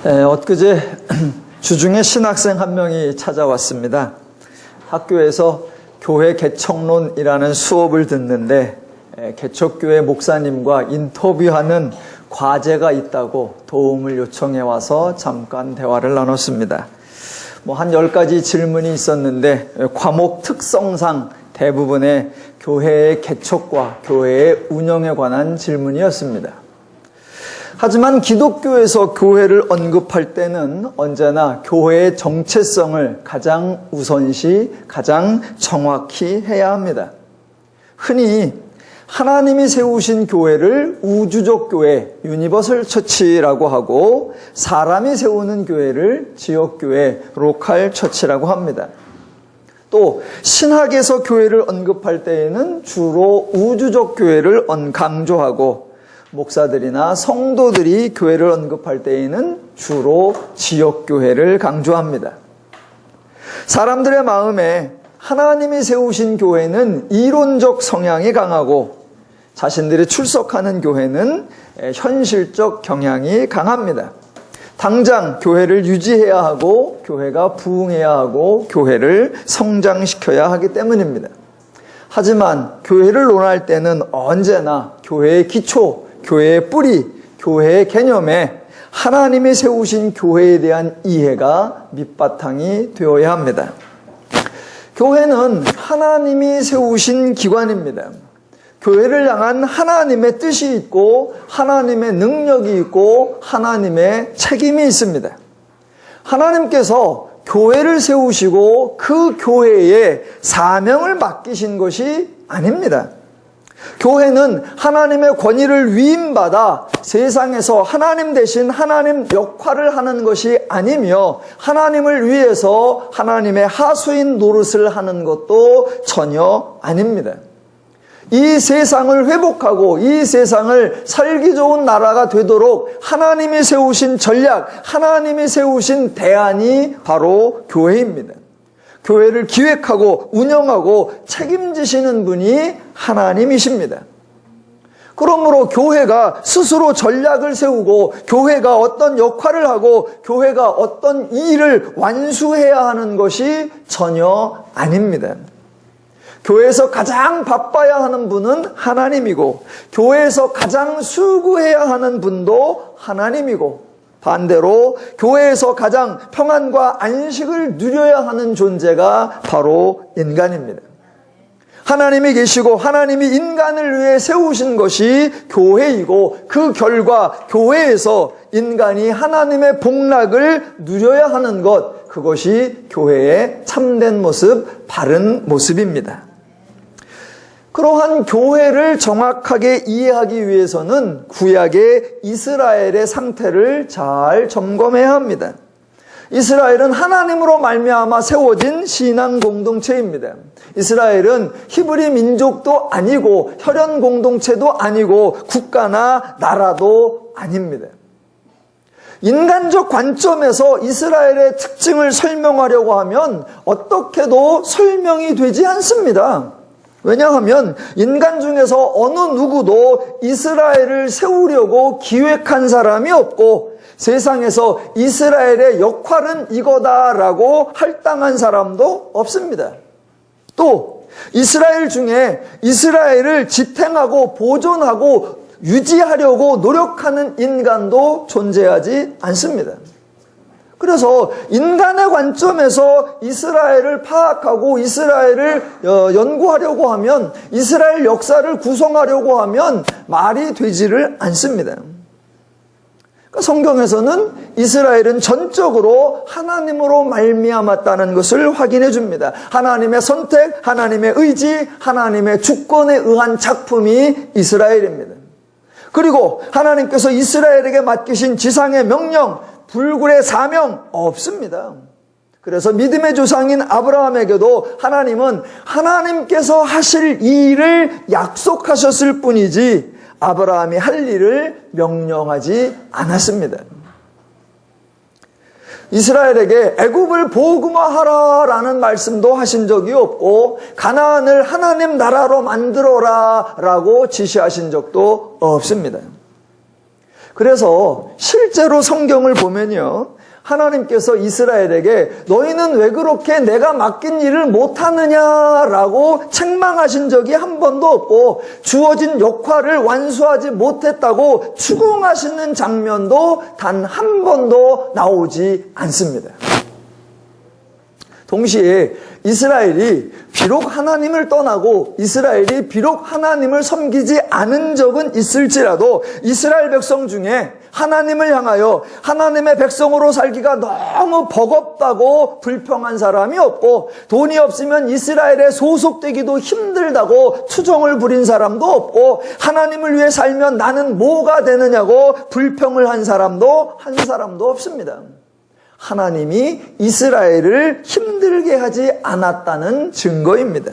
엊그제 주중에 신학생 한 명이 찾아왔습니다. 학교에서 교회 개척론이라는 수업을 듣는데 개척교회 목사님과 인터뷰하는 과제가 있다고 도움을 요청해 와서 잠깐 대화를 나눴습니다. 한 10가지 질문이 있었는데 과목 특성상 대부분의 교회의 개척과 교회의 운영에 관한 질문이었습니다. 하지만 기독교에서 교회를 언급할 때는 언제나 교회의 정체성을 가장 우선시, 가장 정확히 해야 합니다. 흔히 하나님이 세우신 교회를 우주적 교회, 유니버설 처치라고 하고 사람이 세우는 교회를 지역교회, 로컬 처치라고 합니다. 또 신학에서 교회를 언급할 때에는 주로 우주적 교회를 강조하고 목사들이나 성도들이 교회를 언급할 때에는 주로 지역교회를 강조합니다. 사람들의 마음에 하나님이 세우신 교회는 이론적 성향이 강하고 자신들이 출석하는 교회는 현실적 경향이 강합니다. 당장 교회를 유지해야 하고 교회가 부흥해야 하고 교회를 성장시켜야 하기 때문입니다. 하지만 교회를 논할 때는 언제나 교회의 기초, 교회의 뿌리, 교회의 개념에 하나님이 세우신 교회에 대한 이해가 밑바탕이 되어야 합니다. 교회는 하나님이 세우신 기관입니다. 교회를 향한 하나님의 뜻이 있고 하나님의 능력이 있고 하나님의 책임이 있습니다. 하나님께서 교회를 세우시고 그 교회에 사명을 맡기신 것이 아닙니다. 교회는 하나님의 권위를 위임받아 세상에서 하나님 대신 하나님 역할을 하는 것이 아니며 하나님을 위해서 하나님의 하수인 노릇을 하는 것도 전혀 아닙니다. 이 세상을 회복하고 이 세상을 살기 좋은 나라가 되도록 하나님이 세우신 전략, 하나님이 세우신 대안이 바로 교회입니다. 교회를 기획하고 운영하고 책임지시는 분이 하나님이십니다. 그러므로 교회가 스스로 전략을 세우고 교회가 어떤 역할을 하고 교회가 어떤 일을 완수해야 하는 것이 전혀 아닙니다. 교회에서 가장 바빠야 하는 분은 하나님이고 교회에서 가장 수고해야 하는 분도 하나님이고 반대로 교회에서 가장 평안과 안식을 누려야 하는 존재가 바로 인간입니다. 하나님이 계시고 하나님이 인간을 위해 세우신 것이 교회이고 그 결과 교회에서 인간이 하나님의 복락을 누려야 하는 것, 그것이 교회의 참된 모습, 바른 모습입니다. 그러한 교회를 정확하게 이해하기 위해서는 구약의 이스라엘의 상태를 잘 점검해야 합니다. 이스라엘은 하나님으로 말미암아 세워진 신앙 공동체입니다. 이스라엘은 히브리 민족도 아니고 혈연 공동체도 아니고 국가나 나라도 아닙니다. 인간적 관점에서 이스라엘의 특징을 설명하려고 하면 어떻게도 설명이 되지 않습니다. 왜냐하면 인간 중에서 어느 누구도 이스라엘을 세우려고 기획한 사람이 없고 세상에서 이스라엘의 역할은 이거다라고 할당한 사람도 없습니다. 또 이스라엘 중에 이스라엘을 지탱하고 보존하고 유지하려고 노력하는 인간도 존재하지 않습니다. 그래서 인간의 관점에서 이스라엘을 파악하고 이스라엘을 연구하려고 하면 이스라엘 역사를 구성하려고 하면 말이 되지를 않습니다. 그러니까 성경에서는 이스라엘은 전적으로 하나님으로 말미암았다는 것을 확인해 줍니다. 하나님의 선택, 하나님의 의지, 하나님의 주권에 의한 작품이 이스라엘입니다. 그리고 하나님께서 이스라엘에게 맡기신 지상의 명령, 불굴의 사명 없습니다. 그래서 믿음의 조상인 아브라함에게도 하나님은 하나님께서 하실 이 일을 약속하셨을 뿐이지 아브라함이 할 일을 명령하지 않았습니다. 이스라엘에게 애굽을 복음화하라라는 말씀도 하신 적이 없고 가나안을 하나님 나라로 만들어라라고 지시하신 적도 없습니다. 그래서 실제로 성경을 보면요, 하나님께서 이스라엘에게 너희는 왜 그렇게 내가 맡긴 일을 못하느냐라고 책망하신 적이 한 번도 없고, 주어진 역할을 완수하지 못했다고 추궁하시는 장면도 단 한 번도 나오지 않습니다. 동시에 이스라엘이 비록 하나님을 떠나고 이스라엘이 비록 하나님을 섬기지 않은 적은 있을지라도 이스라엘 백성 중에 하나님을 향하여 하나님의 백성으로 살기가 너무 버겁다고 불평한 사람이 없고, 돈이 없으면 이스라엘에 소속되기도 힘들다고 투정을 부린 사람도 없고, 하나님을 위해 살면 나는 뭐가 되느냐고 불평을 한 사람도 없습니다. 하나님이 이스라엘을 힘들게 하지 않았다는 증거입니다.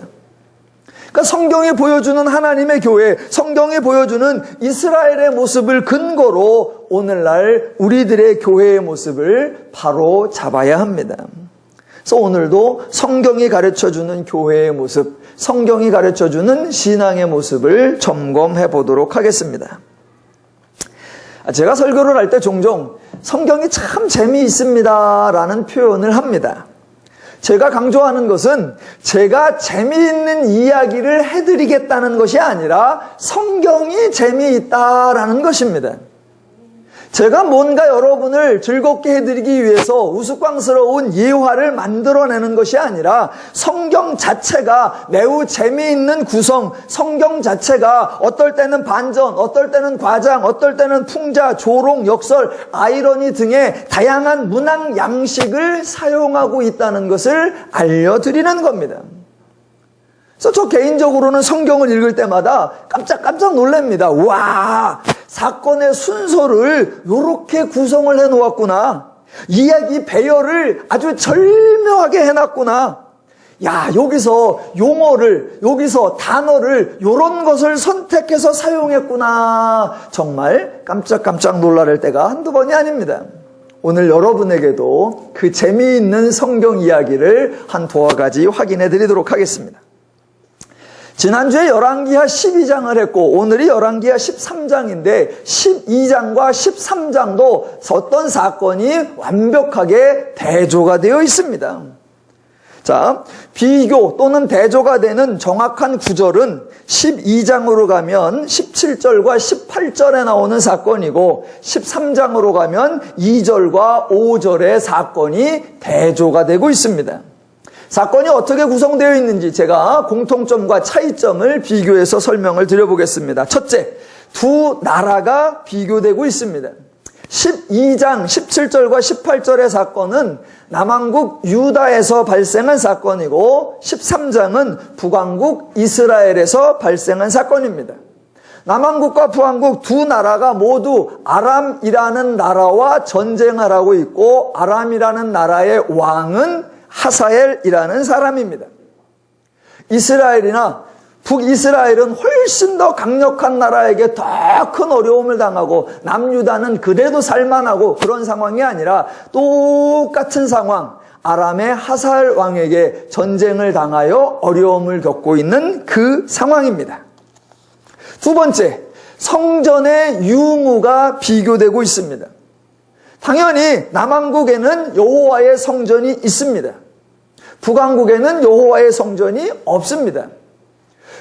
그러니까 성경이 보여주는 하나님의 교회, 성경이 보여주는 이스라엘의 모습을 근거로 오늘날 우리들의 교회의 모습을 바로 잡아야 합니다. 그래서 오늘도 성경이 가르쳐주는 교회의 모습, 성경이 가르쳐주는 신앙의 모습을 점검해 보도록 하겠습니다. 제가 설교를 할 때 종종 성경이 참 재미있습니다 라는 표현을 합니다. 제가 강조하는 것은 제가 재미있는 이야기를 해드리겠다는 것이 아니라 성경이 재미있다라는 것입니다. 제가 뭔가 여러분을 즐겁게 해드리기 위해서 우스꽝스러운 예화를 만들어내는 것이 아니라 성경 자체가 매우 재미있는 구성, 성경 자체가 어떨 때는 반전, 어떨 때는 과장, 어떨 때는 풍자, 조롱, 역설, 아이러니 등의 다양한 문학 양식을 사용하고 있다는 것을 알려드리는 겁니다. 그래서 저 개인적으로는 성경을 읽을 때마다 깜짝 놀랍니다. 와, 사건의 순서를 이렇게 구성을 해놓았구나. 이야기 배열을 아주 절묘하게 해놨구나. 야, 여기서 용어를, 여기서 단어를 이런 것을 선택해서 사용했구나. 정말 깜짝 놀랄 때가 한두 번이 아닙니다. 오늘 여러분에게도 그 재미있는 성경 이야기를 한 두어 가지 확인해 드리도록 하겠습니다. 지난주에 열왕기하 12장을 했고 오늘이 열왕기하 13장인데 12장과 13장도 어떤 사건이 완벽하게 대조가 되어 있습니다. 자, 비교 또는 대조가 되는 정확한 구절은 12장으로 가면 17절과 18절에 나오는 사건이고 13장으로 가면 2절과 5절의 사건이 대조가 되고 있습니다. 사건이 어떻게 구성되어 있는지 제가 공통점과 차이점을 비교해서 설명을 드려보겠습니다. 첫째, 두 나라가 비교되고 있습니다. 12장 17절과 18절의 사건은 남왕국 유다에서 발생한 사건이고 13장은 북왕국 이스라엘에서 발생한 사건입니다. 남왕국과 북왕국 두 나라가 모두 아람이라는 나라와 전쟁을 하고 있고 아람이라는 나라의 왕은 하사엘이라는 사람입니다. 이스라엘이나 북이스라엘은 훨씬 더 강력한 나라에게 더 큰 어려움을 당하고 남유다는 그래도 살만하고 그런 상황이 아니라 똑같은 상황, 아람의 하사엘 왕에게 전쟁을 당하여 어려움을 겪고 있는 그 상황입니다. 두 번째, 성전의 유무가 비교되고 있습니다. 당연히 남왕국에는 여호와의 성전이 있습니다. 북왕국에는 여호와의 성전이 없습니다.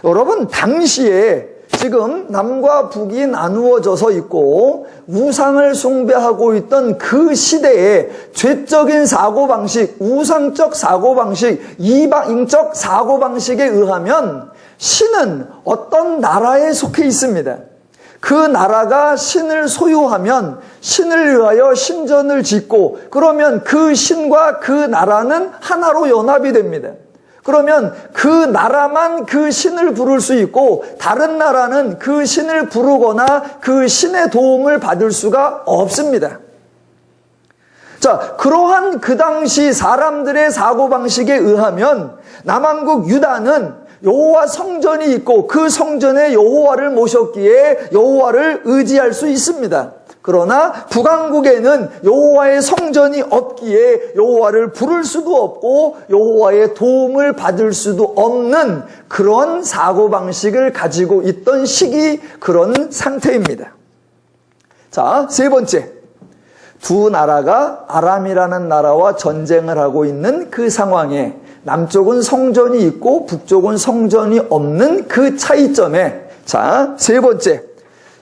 여러분, 당시에 지금 남과 북이 나누어져서 있고 우상을 숭배하고 있던 그 시대에 죄적인 사고방식, 우상적 사고방식, 이방인적 사고방식에 의하면 신은 어떤 나라에 속해 있습니다. 그 나라가 신을 소유하면 신을 위하여 신전을 짓고 그러면 그 신과 그 나라는 하나로 연합이 됩니다. 그러면 그 나라만 그 신을 부를 수 있고 다른 나라는 그 신을 부르거나 그 신의 도움을 받을 수가 없습니다. 자, 그러한 그 당시 사람들의 사고방식에 의하면 남왕국 유다는 여호와 성전이 있고 그 성전에 여호와를 모셨기에 여호와를 의지할 수 있습니다. 그러나 북왕국에는 여호와의 성전이 없기에 여호와를 부를 수도 없고 여호와의 도움을 받을 수도 없는 그런 사고방식을 가지고 있던 시기, 그런 상태입니다. 자, 세 번째, 두 나라가 아람이라는 나라와 전쟁을 하고 있는 그 상황에 남쪽은 성전이 있고 북쪽은 성전이 없는 그 차이점에, 자, 세 번째,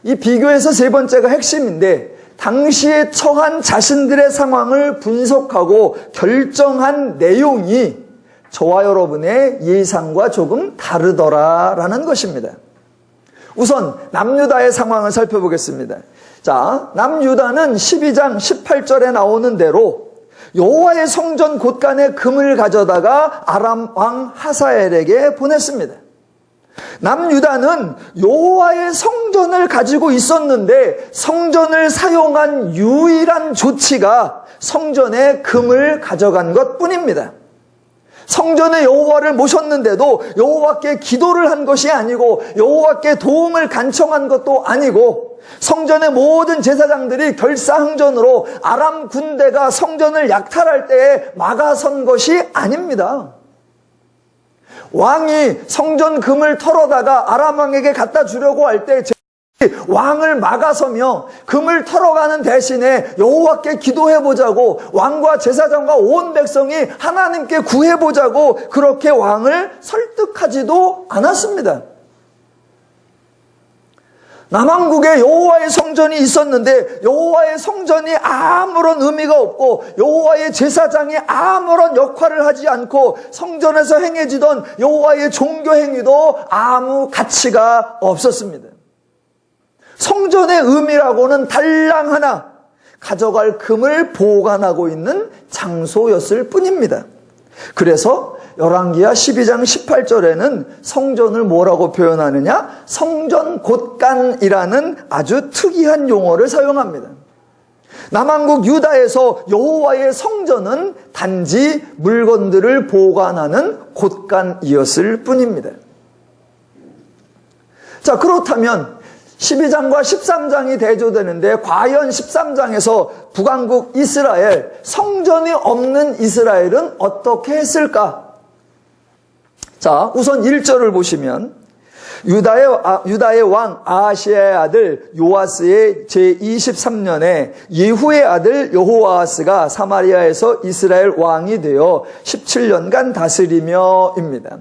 이 비교에서 세 번째가 핵심인데, 당시에 처한 자신들의 상황을 분석하고 결정한 내용이 저와 여러분의 예상과 조금 다르더라라는 것입니다. 우선 남유다의 상황을 살펴보겠습니다. 자, 남유다는 12장 18절에 나오는 대로 여호와의 성전 곳간에 금을 가져다가 아람 왕 하사엘에게 보냈습니다. 남유다는 여호와의 성전을 가지고 있었는데 성전을 사용한 유일한 조치가 성전에 금을 가져간 것뿐입니다. 성전에 여호와를 모셨는데도 여호와께 기도를 한 것이 아니고 여호와께 도움을 간청한 것도 아니고 성전의 모든 제사장들이 결사항전으로 아람 군대가 성전을 약탈할 때에 막아선 것이 아닙니다. 왕이 성전 금을 털어다가 아람 왕에게 갖다 주려고 할 때 왕을 막아서며 금을 털어가는 대신에 여호와께 기도해보자고, 왕과 제사장과 온 백성이 하나님께 구해보자고 그렇게 왕을 설득하지도 않았습니다. 남왕국에 여호와의 성전이 있었는데 여호와의 성전이 아무런 의미가 없고 여호와의 제사장이 아무런 역할을 하지 않고 성전에서 행해지던 여호와의 종교 행위도 아무 가치가 없었습니다. 성전의 의미라고는 달랑 하나, 가져갈 금을 보관하고 있는 장소였을 뿐입니다. 그래서 열왕기하 12장 18절에는 성전을 뭐라고 표현하느냐? 성전 곳간이라는 아주 특이한 용어를 사용합니다. 남왕국 유다에서 여호와의 성전은 단지 물건들을 보관하는 곳간이었을 뿐입니다. 자, 그렇다면 12장과 13장이 대조되는데 과연 13장에서 북왕국 이스라엘, 성전이 없는 이스라엘은 어떻게 했을까? 자, 우선 1절을 보시면 유다의 왕 아하시아의 아들 요아스의 제23년에 예후의 아들 여호아하스가 사마리아에서 이스라엘 왕이 되어 17년간 다스리며입니다.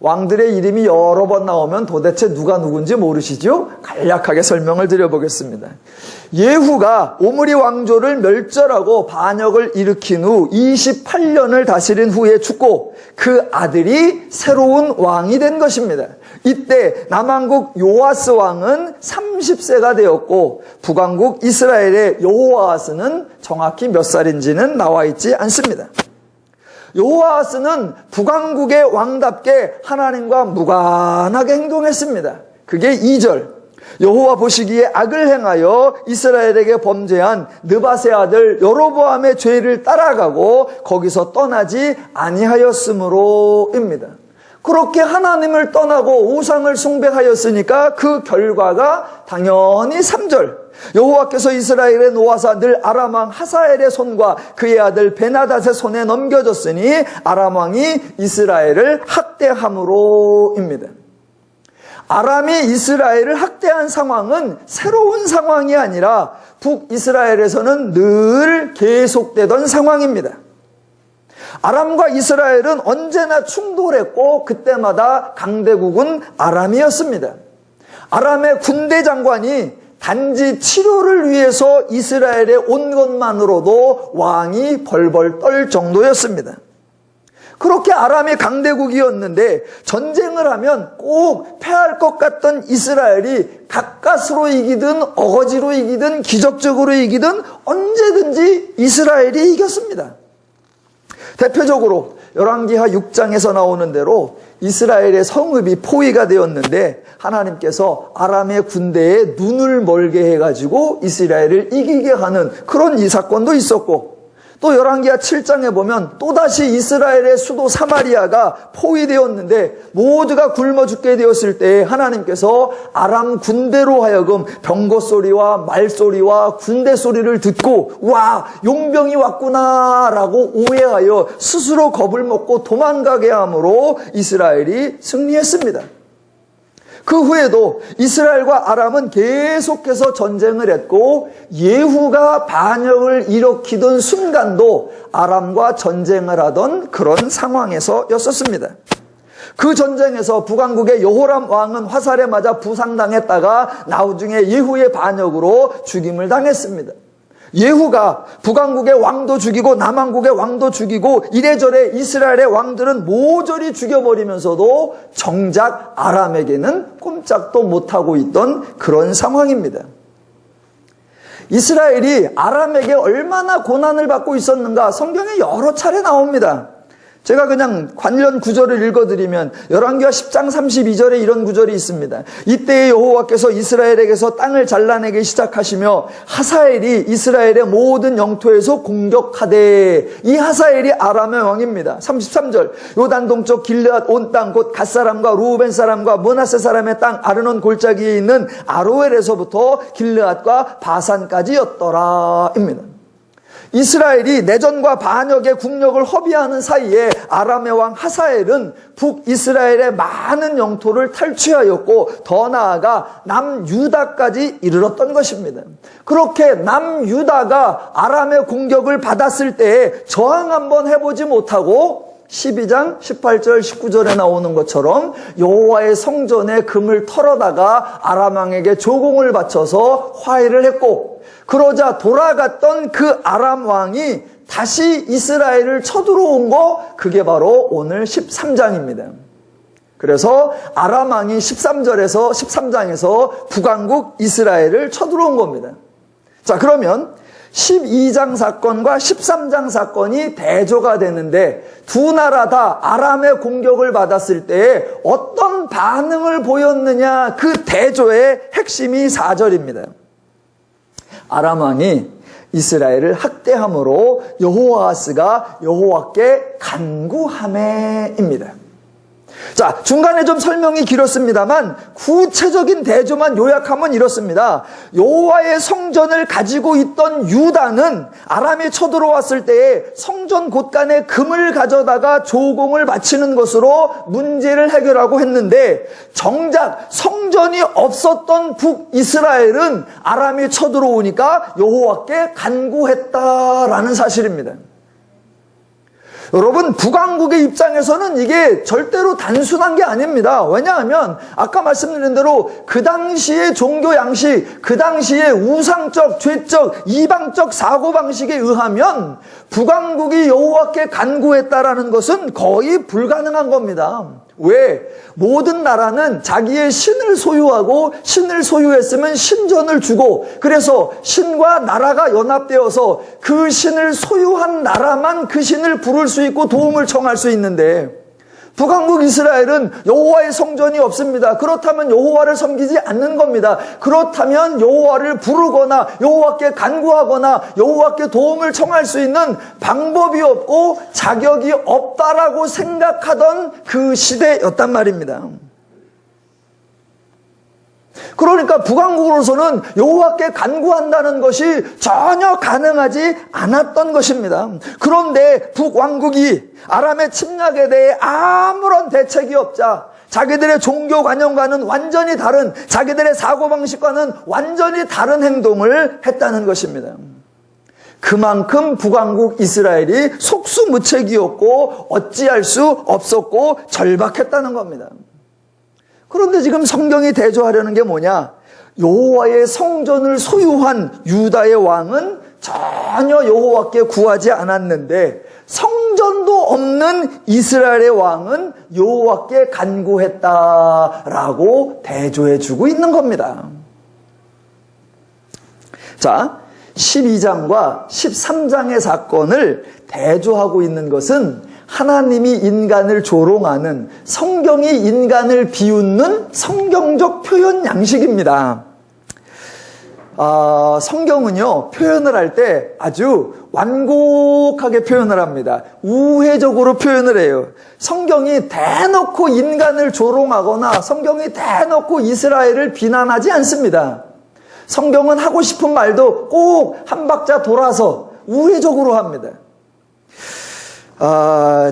왕들의 이름이 여러 번 나오면 도대체 누가 누군지 모르시죠? 간략하게 설명을 드려보겠습니다. 예후가 오므리 왕조를 멸절하고 반역을 일으킨 후 28년을 다스린 후에 죽고 그 아들이 새로운 왕이 된 것입니다. 이때 남왕국 요아스 왕은 30세가 되었고 북왕국 이스라엘의 여호아하스는 정확히 몇 살인지는 나와 있지 않습니다. 여호아하스는 북왕국의 왕답게 하나님과 무관하게 행동했습니다. 그게 2절. 여호와 보시기에 악을 행하여 이스라엘에게 범죄한 느밧의 아들 여로보암의 죄를 따라가고 거기서 떠나지 아니하였으므로입니다. 그렇게 하나님을 떠나고 우상을 숭배하였으니까 그 결과가 당연히 3절. 여호와께서 이스라엘의 노하사 늘 아람 왕 하사엘의 손과 그의 아들 베나닷의 손에 넘겨졌으니 아람 왕이 이스라엘을 학대함으로입니다. 아람이 이스라엘을 학대한 상황은 새로운 상황이 아니라 북이스라엘에서는 늘 계속되던 상황입니다. 아람과 이스라엘은 언제나 충돌했고 그때마다 강대국은 아람이었습니다. 아람의 군대 장관이 단지 치료를 위해서 이스라엘에 온 것만으로도 왕이 벌벌 떨 정도였습니다. 그렇게 아람이 강대국이었는데 전쟁을 하면 꼭 패할 것 같던 이스라엘이 가까스로 이기든 어거지로 이기든 기적적으로 이기든 언제든지 이스라엘이 이겼습니다. 대표적으로 열왕기하 6장에서 나오는 대로 이스라엘의 성읍이 포위가 되었는데 하나님께서 아람의 군대에 눈을 멀게 해가지고 이스라엘을 이기게 하는 그런 이 사건도 있었고, 또 열왕기하 7장에 보면 또다시 이스라엘의 수도 사마리아가 포위되었는데 모두가 굶어 죽게 되었을 때 하나님께서 아람 군대로 하여금 병거 소리와 말소리와 군대 소리를 듣고 와, 용병이 왔구나라고 오해하여 스스로 겁을 먹고 도망가게 함으로 이스라엘이 승리했습니다. 그 후에도 이스라엘과 아람은 계속해서 전쟁을 했고 예후가 반역을 일으키던 순간도 아람과 전쟁을 하던 그런 상황에서였었습니다. 그 전쟁에서 북왕국의 여호람 왕은 화살에 맞아 부상당했다가 나중에 예후의 반역으로 죽임을 당했습니다. 예후가 북왕국의 왕도 죽이고 남왕국의 왕도 죽이고 이래저래 이스라엘의 왕들은 모조리 죽여버리면서도 정작 아람에게는 꼼짝도 못하고 있던 그런 상황입니다. 이스라엘이 아람에게 얼마나 고난을 받고 있었는가 성경에 여러 차례 나옵니다. 제가 그냥 관련 구절을 읽어드리면 열왕기하 10장 32절에 이런 구절이 있습니다. 이때에 여호와께서 이스라엘에게서 땅을 잘라내기 시작하시며 하사엘이 이스라엘의 모든 영토에서 공격하되, 이 하사엘이 아람의 왕입니다. 33절 요단 동쪽 길르앗 온 땅 곧 갓 사람과 루벤 사람과 므낫세 사람의 땅 아르논 골짜기에 있는 아로엘에서부터 길르앗과 바산까지였더라 입니다. 이스라엘이 내전과 반역의 국력을 허비하는 사이에 아람의 왕 하사엘은 북이스라엘의 많은 영토를 탈취하였고 더 나아가 남유다까지 이르렀던 것입니다. 그렇게 남유다가 아람의 공격을 받았을 때에 저항 한번 해보지 못하고 12장 18절 19절에 나오는 것처럼 여호와의 성전에 금을 털어다가 아람 왕에게 조공을 바쳐서 화해를 했고, 그러자 돌아갔던 그 아람 왕이 다시 이스라엘을 쳐들어온 거, 그게 바로 오늘 13장입니다. 그래서 아람 왕이 13장에서 북왕국 이스라엘을 쳐들어온 겁니다. 자, 그러면 12장 사건과 13장 사건이 대조가 되는데 두 나라 다 아람의 공격을 받았을 때 어떤 반응을 보였느냐, 그 대조의 핵심이 4절입니다. 아람 왕이 이스라엘을 학대함으로 여호아하스가 여호와께 간구하매입니다. 자, 중간에 좀 설명이 길었습니다만 구체적인 대조만 요약하면 이렇습니다. 여호와의 성전을 가지고 있던 유다는 아람이 쳐들어왔을 때에 성전 곳간에 금을 가져다가 조공을 바치는 것으로 문제를 해결하고 했는데, 정작 성전이 없었던 북이스라엘은 아람이 쳐들어오니까 여호와께 간구했다라는 사실입니다. 여러분, 북왕국의 입장에서는 이게 절대로 단순한 게 아닙니다. 왜냐하면 아까 말씀드린 대로 그 당시의 종교 양식, 그 당시의 우상적, 죄적, 이방적 사고방식에 의하면 북왕국이 여호와께 간구했다라는 것은 거의 불가능한 겁니다. 왜? 모든 나라는 자기의 신을 소유하고 신을 소유했으면 신전을 주고, 그래서 신과 나라가 연합되어서 그 신을 소유한 나라만 그 신을 부를 수 있고 도움을 청할 수 있는데, 북왕국 이스라엘은 여호와의 성전이 없습니다. 그렇다면 여호와를 섬기지 않는 겁니다. 그렇다면 여호와를 부르거나 여호와께 간구하거나 여호와께 도움을 청할 수 있는 방법이 없고 자격이 없다라고 생각하던 그 시대였단 말입니다. 그러니까 북왕국으로서는 여호와께 간구한다는 것이 전혀 가능하지 않았던 것입니다. 그런데 북왕국이 아람의 침략에 대해 아무런 대책이 없자 자기들의 종교관념과는 완전히 다른, 자기들의 사고방식과는 완전히 다른 행동을 했다는 것입니다. 그만큼 북왕국 이스라엘이 속수무책이었고 어찌할 수 없었고 절박했다는 겁니다. 그런데 지금 성경이 대조하려는 게 뭐냐? 여호와의 성전을 소유한 유다의 왕은 전혀 여호와께 구하지 않았는데 성전도 없는 이스라엘의 왕은 여호와께 간구했다라고 대조해주고 있는 겁니다. 자, 12장과 13장의 사건을 대조하고 있는 것은 하나님이 인간을 조롱하는, 성경이 인간을 비웃는 성경적 표현 양식입니다. 성경은요, 표현을 할 때 아주 완곡하게 표현을 합니다. 우회적으로 표현을 해요. 성경이 대놓고 인간을 조롱하거나 성경이 대놓고 이스라엘을 비난하지 않습니다. 성경은 하고 싶은 말도 꼭 한 박자 돌아서 우회적으로 합니다.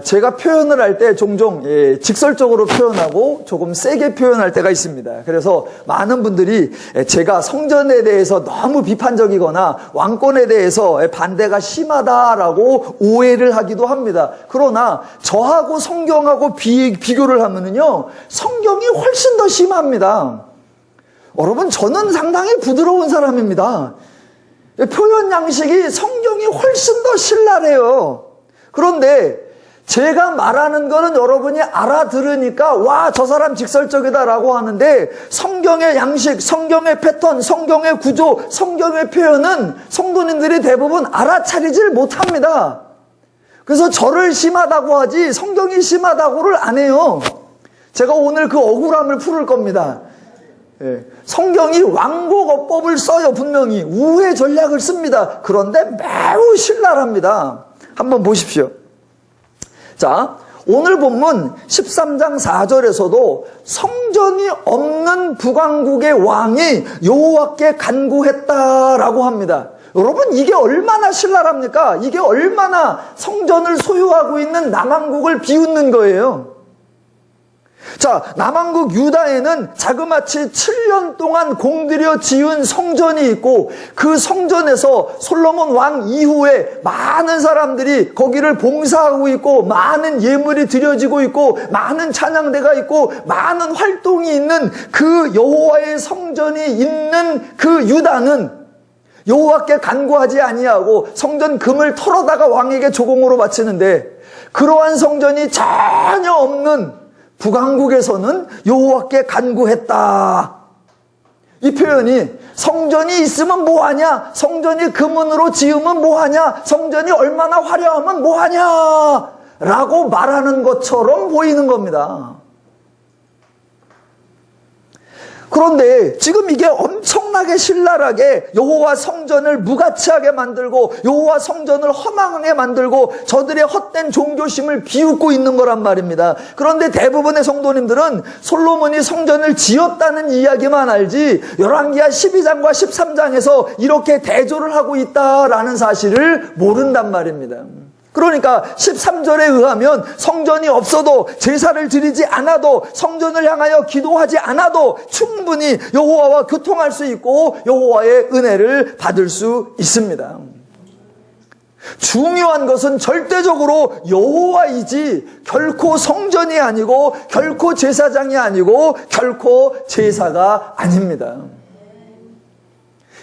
제가 표현을 할 때 종종 직설적으로 표현하고 조금 세게 표현할 때가 있습니다. 그래서 많은 분들이 제가 성전에 대해서 너무 비판적이거나 왕권에 대해서 반대가 심하다라고 오해를 하기도 합니다. 그러나 저하고 성경하고 비교를 하면은요, 성경이 훨씬 더 심합니다. 여러분, 저는 상당히 부드러운 사람입니다. 표현 양식이 성경이 훨씬 더 신랄해요. 그런데 제가 말하는 거는 여러분이 알아들으니까 와, 저 사람 직설적이다라고 하는데, 성경의 양식, 성경의 패턴, 성경의 구조, 성경의 표현은 성도님들이 대부분 알아차리질 못합니다. 그래서 저를 심하다고 하지 성경이 심하다고를 안 해요. 제가 오늘 그 억울함을 풀을 겁니다. 성경이 왕곡어법을 써요. 분명히 우회 전략을 씁니다. 그런데 매우 신랄합니다. 한번 보십시오. 자, 오늘 본문 13장 4절에서도 성전이 없는 북왕국의 왕이 여호와께 간구했다라고 합니다. 여러분, 이게 얼마나 신랄합니까? 이게 얼마나 성전을 소유하고 있는 남왕국을 비웃는 거예요. 자, 남왕국 유다에는 자그마치 7년 동안 공들여 지은 성전이 있고, 그 성전에서 솔로몬 왕 이후에 많은 사람들이 거기를 봉사하고 있고, 많은 예물이 드려지고 있고, 많은 찬양대가 있고, 많은 활동이 있는 그 여호와의 성전이 있는 그 유다는 여호와께 간구하지 아니하고 성전 금을 털어다가 왕에게 조공으로 바치는데, 그러한 성전이 전혀 없는 북왕국에서는 여호와께 간구했다. 이 표현이 성전이 있으면 뭐하냐? 성전이 금은으로 지으면 뭐하냐? 성전이 얼마나 화려하면 뭐하냐? 라고 말하는 것처럼 보이는 겁니다. 그런데 지금 이게 엄청나게 신랄하게 여호와 성전을 무가치하게 만들고 여호와 성전을 허망하게 만들고 저들의 헛된 종교심을 비웃고 있는 거란 말입니다. 그런데 대부분의 성도님들은 솔로몬이 성전을 지었다는 이야기만 알지 열왕기하 12장과 13장에서 이렇게 대조를 하고 있다라는 사실을 모른단 말입니다. 그러니까 13절에 의하면 성전이 없어도 제사를 드리지 않아도 성전을 향하여 기도하지 않아도 충분히 여호와와 교통할 수 있고 여호와의 은혜를 받을 수 있습니다. 중요한 것은 절대적으로 여호와이지 결코 성전이 아니고 결코 제사장이 아니고 결코 제사가 아닙니다.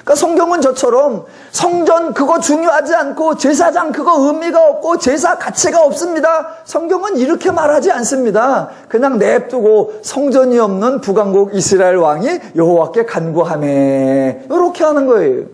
그러니까 성경은 저처럼 성전 그거 중요하지 않고 제사장 그거 의미가 없고 제사 가치가 없습니다. 성경은 이렇게 말하지 않습니다. 그냥 냅두고 성전이 없는 북왕국 이스라엘 왕이 여호와께 간구하네, 이렇게 하는 거예요.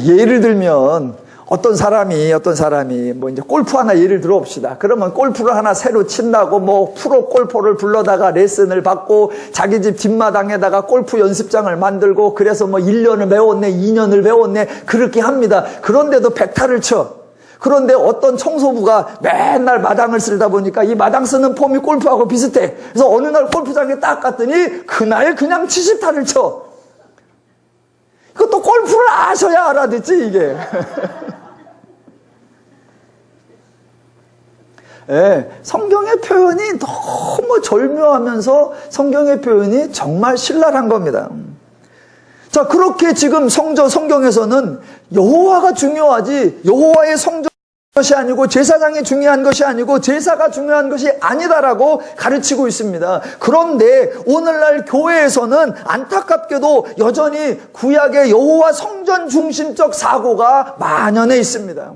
예를 들면 어떤 사람이 뭐 이제 골프 하나 예를 들어 봅시다. 그러면 골프를 하나 새로 친다고 뭐 프로 골퍼를 불러다가 레슨을 받고 자기 집 뒷마당에다가 골프 연습장을 만들고 그래서 뭐 1년을 배웠네 2년을 배웠네 그렇게 합니다. 그런데도 백타를 쳐. 그런데 어떤 청소부가 맨날 마당을 쓸다 보니까 이 마당 쓰는 폼이 골프하고 비슷해. 그래서 어느 날 골프장에 딱 갔더니 그날 그냥 70타를 쳐. 이것도 골프를 아셔야 알아듣지 이게. 성경의 표현이 너무 절묘하면서 성경의 표현이 정말 신랄한 겁니다. 자, 그렇게 지금 성경에서는 여호와가 중요하지 여호와의 성전 것이 아니고 제사장이 중요한 것이 아니고 제사가 중요한 것이 아니다라고 가르치고 있습니다. 그런데 오늘날 교회에서는 안타깝게도 여전히 구약의 여호와 성전 중심적 사고가 만연해 있습니다.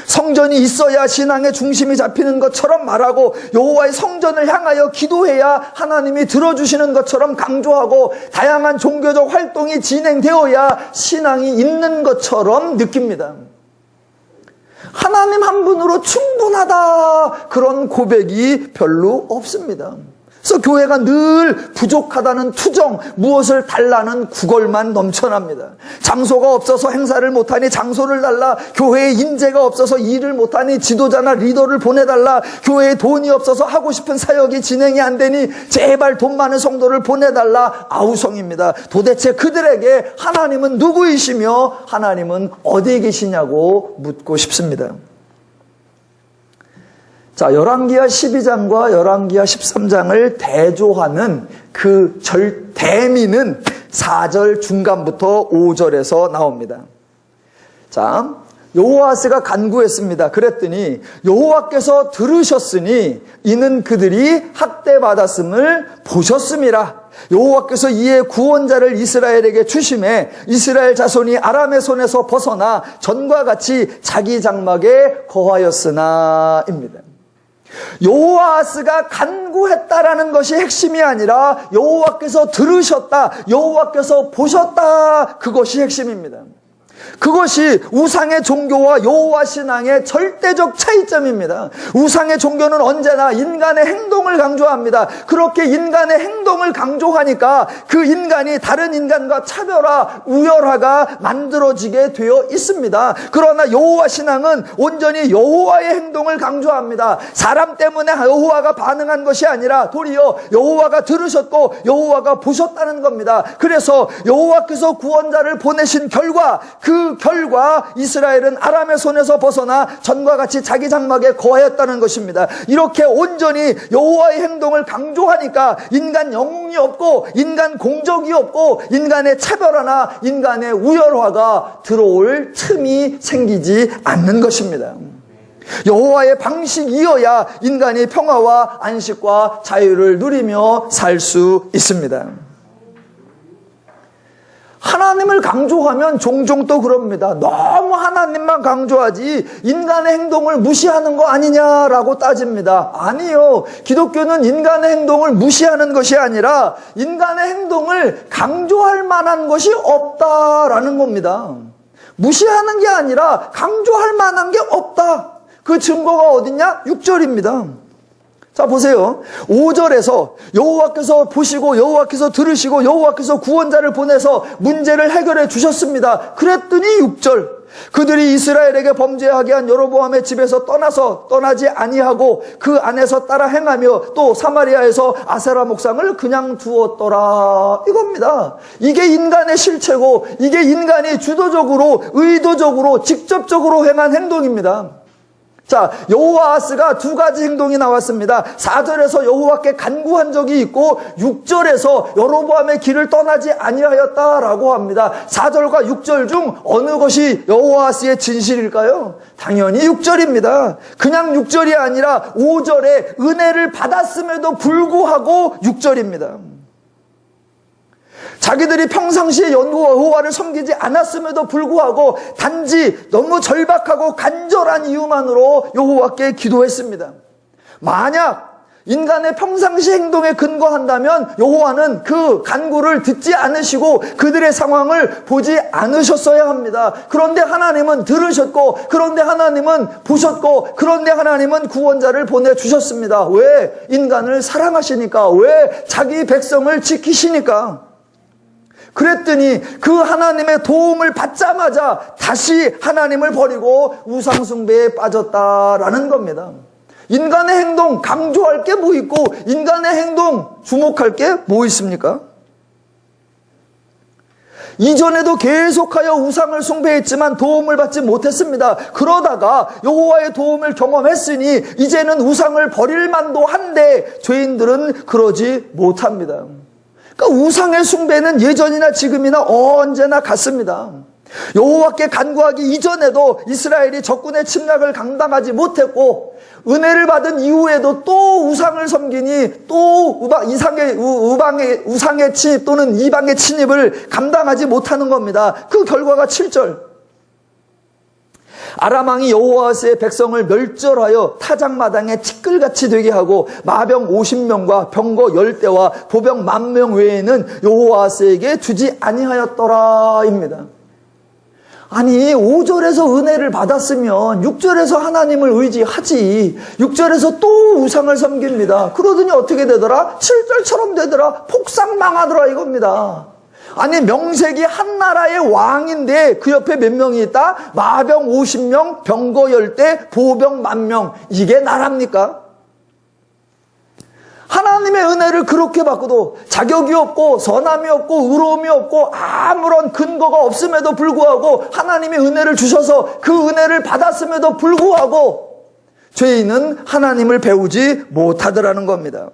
성전이 있어야 신앙의 중심이 잡히는 것처럼 말하고 여호와의 성전을 향하여 기도해야 하나님이 들어주시는 것처럼 강조하고 다양한 종교적 활동이 진행되어야 신앙이 있는 것처럼 느낍니다. 하나님 한 분으로 충분하다 그런 고백이 별로 없습니다. 그래서 교회가 늘 부족하다는 투정, 무엇을 달라는 구걸만 넘쳐납니다. 장소가 없어서 행사를 못하니 장소를 달라, 교회에 인재가 없어서 일을 못하니 지도자나 리더를 보내달라, 교회에 돈이 없어서 하고 싶은 사역이 진행이 안 되니 제발 돈 많은 성도를 보내달라, 아우성입니다. 도대체 그들에게 하나님은 누구이시며 하나님은 어디에 계시냐고 묻고 싶습니다. 자, 열왕기하 12장과 열왕기하 13장을 대조하는 그 대미는 4절 중간부터 5절에서 나옵니다. 자, 여호아스가 간구했습니다. 그랬더니 여호와께서 들으셨으니 이는 그들이 학대받았음을 보셨음이라. 여호와께서 이에 구원자를 이스라엘에게 주심에 이스라엘 자손이 아람의 손에서 벗어나 전과 같이 자기 장막에 거하였으나입니다. 여호아스가 간구했다라는 것이 핵심이 아니라 여호와께서 들으셨다, 여호와께서 보셨다, 그것이 핵심입니다. 그것이 우상의 종교와 여호와 신앙의 절대적 차이점입니다. 우상의 종교는 언제나 인간의 행동을 강조합니다. 그렇게 인간의 행동을 강조하니까 그 인간이 다른 인간과 차별화, 우열화가 만들어지게 되어 있습니다. 그러나 여호와 신앙은 온전히 여호와의 행동을 강조합니다. 사람 때문에 여호와가 반응한 것이 아니라 도리어 여호와가 들으셨고 여호와가 보셨다는 겁니다. 그래서 여호와께서 구원자를 보내신 결과, 그 결과 이스라엘은 아람의 손에서 벗어나 전과 같이 자기 장막에 거하였다는 것입니다. 이렇게 온전히 여호와의 행동을 강조하니까 인간 영웅이 없고 인간 공적이 없고 인간의 차별화나 인간의 우열화가 들어올 틈이 생기지 않는 것입니다. 여호와의 방식이어야 인간이 평화와 안식과 자유를 누리며 살 수 있습니다. 하나님을 강조하면 종종 또 그럽니다. 너무 하나님만 강조하지 인간의 행동을 무시하는 거 아니냐라고 따집니다. 아니요. 기독교는 인간의 행동을 무시하는 것이 아니라 인간의 행동을 강조할 만한 것이 없다라는 겁니다. 무시하는 게 아니라 강조할 만한 게 없다. 그 증거가 어딨냐? 6절입니다. 자, 보세요. 5절에서 여호와께서 보시고 여호와께서 들으시고 여호와께서 구원자를 보내서 문제를 해결해 주셨습니다. 그랬더니 6절, 그들이 이스라엘에게 범죄하게 한 여로보암의 집에서 떠나지 아니하고 그 안에서 따라 행하며 또 사마리아에서 아세라 목상을 그냥 두었더라, 이겁니다. 이게 인간의 실체고 이게 인간이 주도적으로 의도적으로 직접적으로 행한 행동입니다. 자, 여호아스가 두 가지 행동이 나왔습니다. 4절에서 여호와께 간구한 적이 있고 6절에서 여로보암의 길을 떠나지 아니하였다라고 합니다. 4절과 6절 중 어느 것이 여호아스의 진실일까요? 당연히 6절입니다. 그냥 6절이 아니라 5절에 은혜를 받았음에도 불구하고 6절입니다. 자기들이 평상시에 여호와를 섬기지 않았음에도 불구하고 단지 너무 절박하고 간절한 이유만으로 여호와께 기도했습니다. 만약 인간의 평상시 행동에 근거한다면 여호와는 그 간구를 듣지 않으시고 그들의 상황을 보지 않으셨어야 합니다. 그런데 하나님은 들으셨고, 그런데 하나님은 보셨고, 그런데 하나님은 구원자를 보내주셨습니다. 왜? 인간을 사랑하시니까. 왜? 자기 백성을 지키시니까. 그랬더니 그 하나님의 도움을 받자마자 다시 하나님을 버리고 우상숭배에 빠졌다라는 겁니다. 인간의 행동 강조할 게 뭐 있고 인간의 행동 주목할 게 뭐 있습니까? 이전에도 계속하여 우상을 숭배했지만 도움을 받지 못했습니다. 그러다가 여호와의 도움을 경험했으니 이제는 우상을 버릴 만도 한데 죄인들은 그러지 못합니다. 그러니까 우상의 숭배는 예전이나 지금이나 언제나 같습니다. 여호와께 간구하기 이전에도 이스라엘이 적군의 침략을 감당하지 못했고 은혜를 받은 이후에도 또 우상을 섬기니 또 우상의 침입 또는 이방의 침입을 감당하지 못하는 겁니다. 그 결과가 7절. 아람 왕이 여호아스의 백성을 멸절하여 타작마당에 티끌같이 되게 하고 마병 50명과 병거 10대와 보병 10,000명 외에는 여호아스에게 주지 아니하였더라입니다. 아니 5절에서 은혜를 받았으면 6절에서 하나님을 의지하지 6절에서 또 우상을 섬깁니다. 그러더니 어떻게 되더라? 7절처럼 되더라. 폭삭망하더라 이겁니다. 아니 명색이 한 나라의 왕인데 그 옆에 몇 명이 있다? 마병 50명, 병거 10대, 보병 10,000명. 이게 나라입니까? 하나님의 은혜를 그렇게 받고도 자격이 없고 선함이 없고 의로움이 없고 아무런 근거가 없음에도 불구하고 하나님의 은혜를 주셔서 그 은혜를 받았음에도 불구하고 죄인은 하나님을 배우지 못하더라는 겁니다.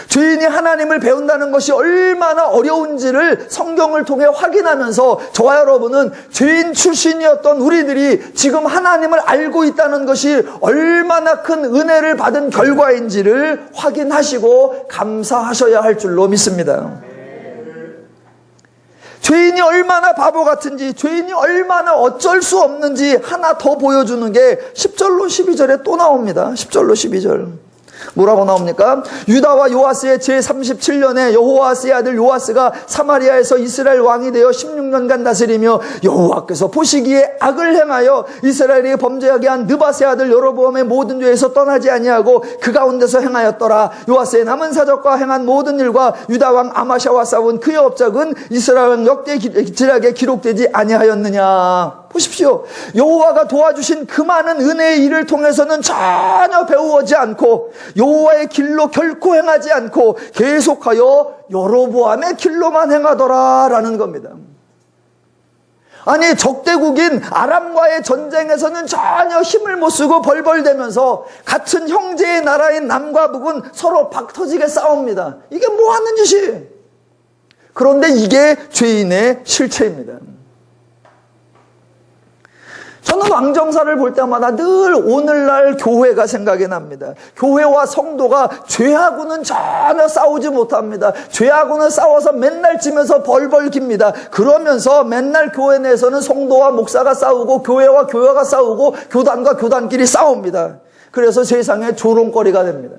죄인이 하나님을 배운다는 것이 얼마나 어려운지를 성경을 통해 확인하면서 저와 여러분은 죄인 출신이었던 우리들이 지금 하나님을 알고 있다는 것이 얼마나 큰 은혜를 받은 결과인지를 확인하시고 감사하셔야 할 줄로 믿습니다. 죄인이 얼마나 바보 같은지, 죄인이 얼마나 어쩔 수 없는지 하나 더 보여주는 게 10절로 12절에 또 나옵니다. 10절로 12절. 뭐라고 나옵니까? 유다와 요아스의 제37년에 여호아스의 아들 요아스가 사마리아에서 이스라엘 왕이 되어 16년간 다스리며 여호와께서 보시기에 악을 행하여 이스라엘이 범죄하게 한 느밧의 아들 여로보암의 모든 죄에서 떠나지 아니하고 그 가운데서 행하였더라. 요아스의 남은 사적과 행한 모든 일과 유다 왕 아마샤와 싸운 그의 업적은 이스라엘 왕 역대 기록에 기록되지 아니하였느냐. 보십시오. 여호와가 도와주신 그 많은 은혜의 일을 통해서는 전혀 배우지 않고 여호와의 길로 결코 행하지 않고 계속하여 여로보암의 길로만 행하더라라는 겁니다. 아니, 적대국인 아람과의 전쟁에서는 전혀 힘을 못 쓰고 벌벌대면서 같은 형제의 나라인 남과 북은 서로 박터지게 싸웁니다. 이게 뭐 하는 짓이? 그런데 이게 죄인의 실체입니다. 저는 왕정사를 볼 때마다 늘 오늘날 교회가 생각이 납니다. 교회와 성도가 죄하고는 전혀 싸우지 못합니다. 죄하고는 싸워서 맨날 찌면서 벌벌 깁니다. 그러면서 맨날 교회 내에서는 성도와 목사가 싸우고 교회와 교회가 싸우고 교단과 교단끼리 싸웁니다. 그래서 세상에 조롱거리가 됩니다.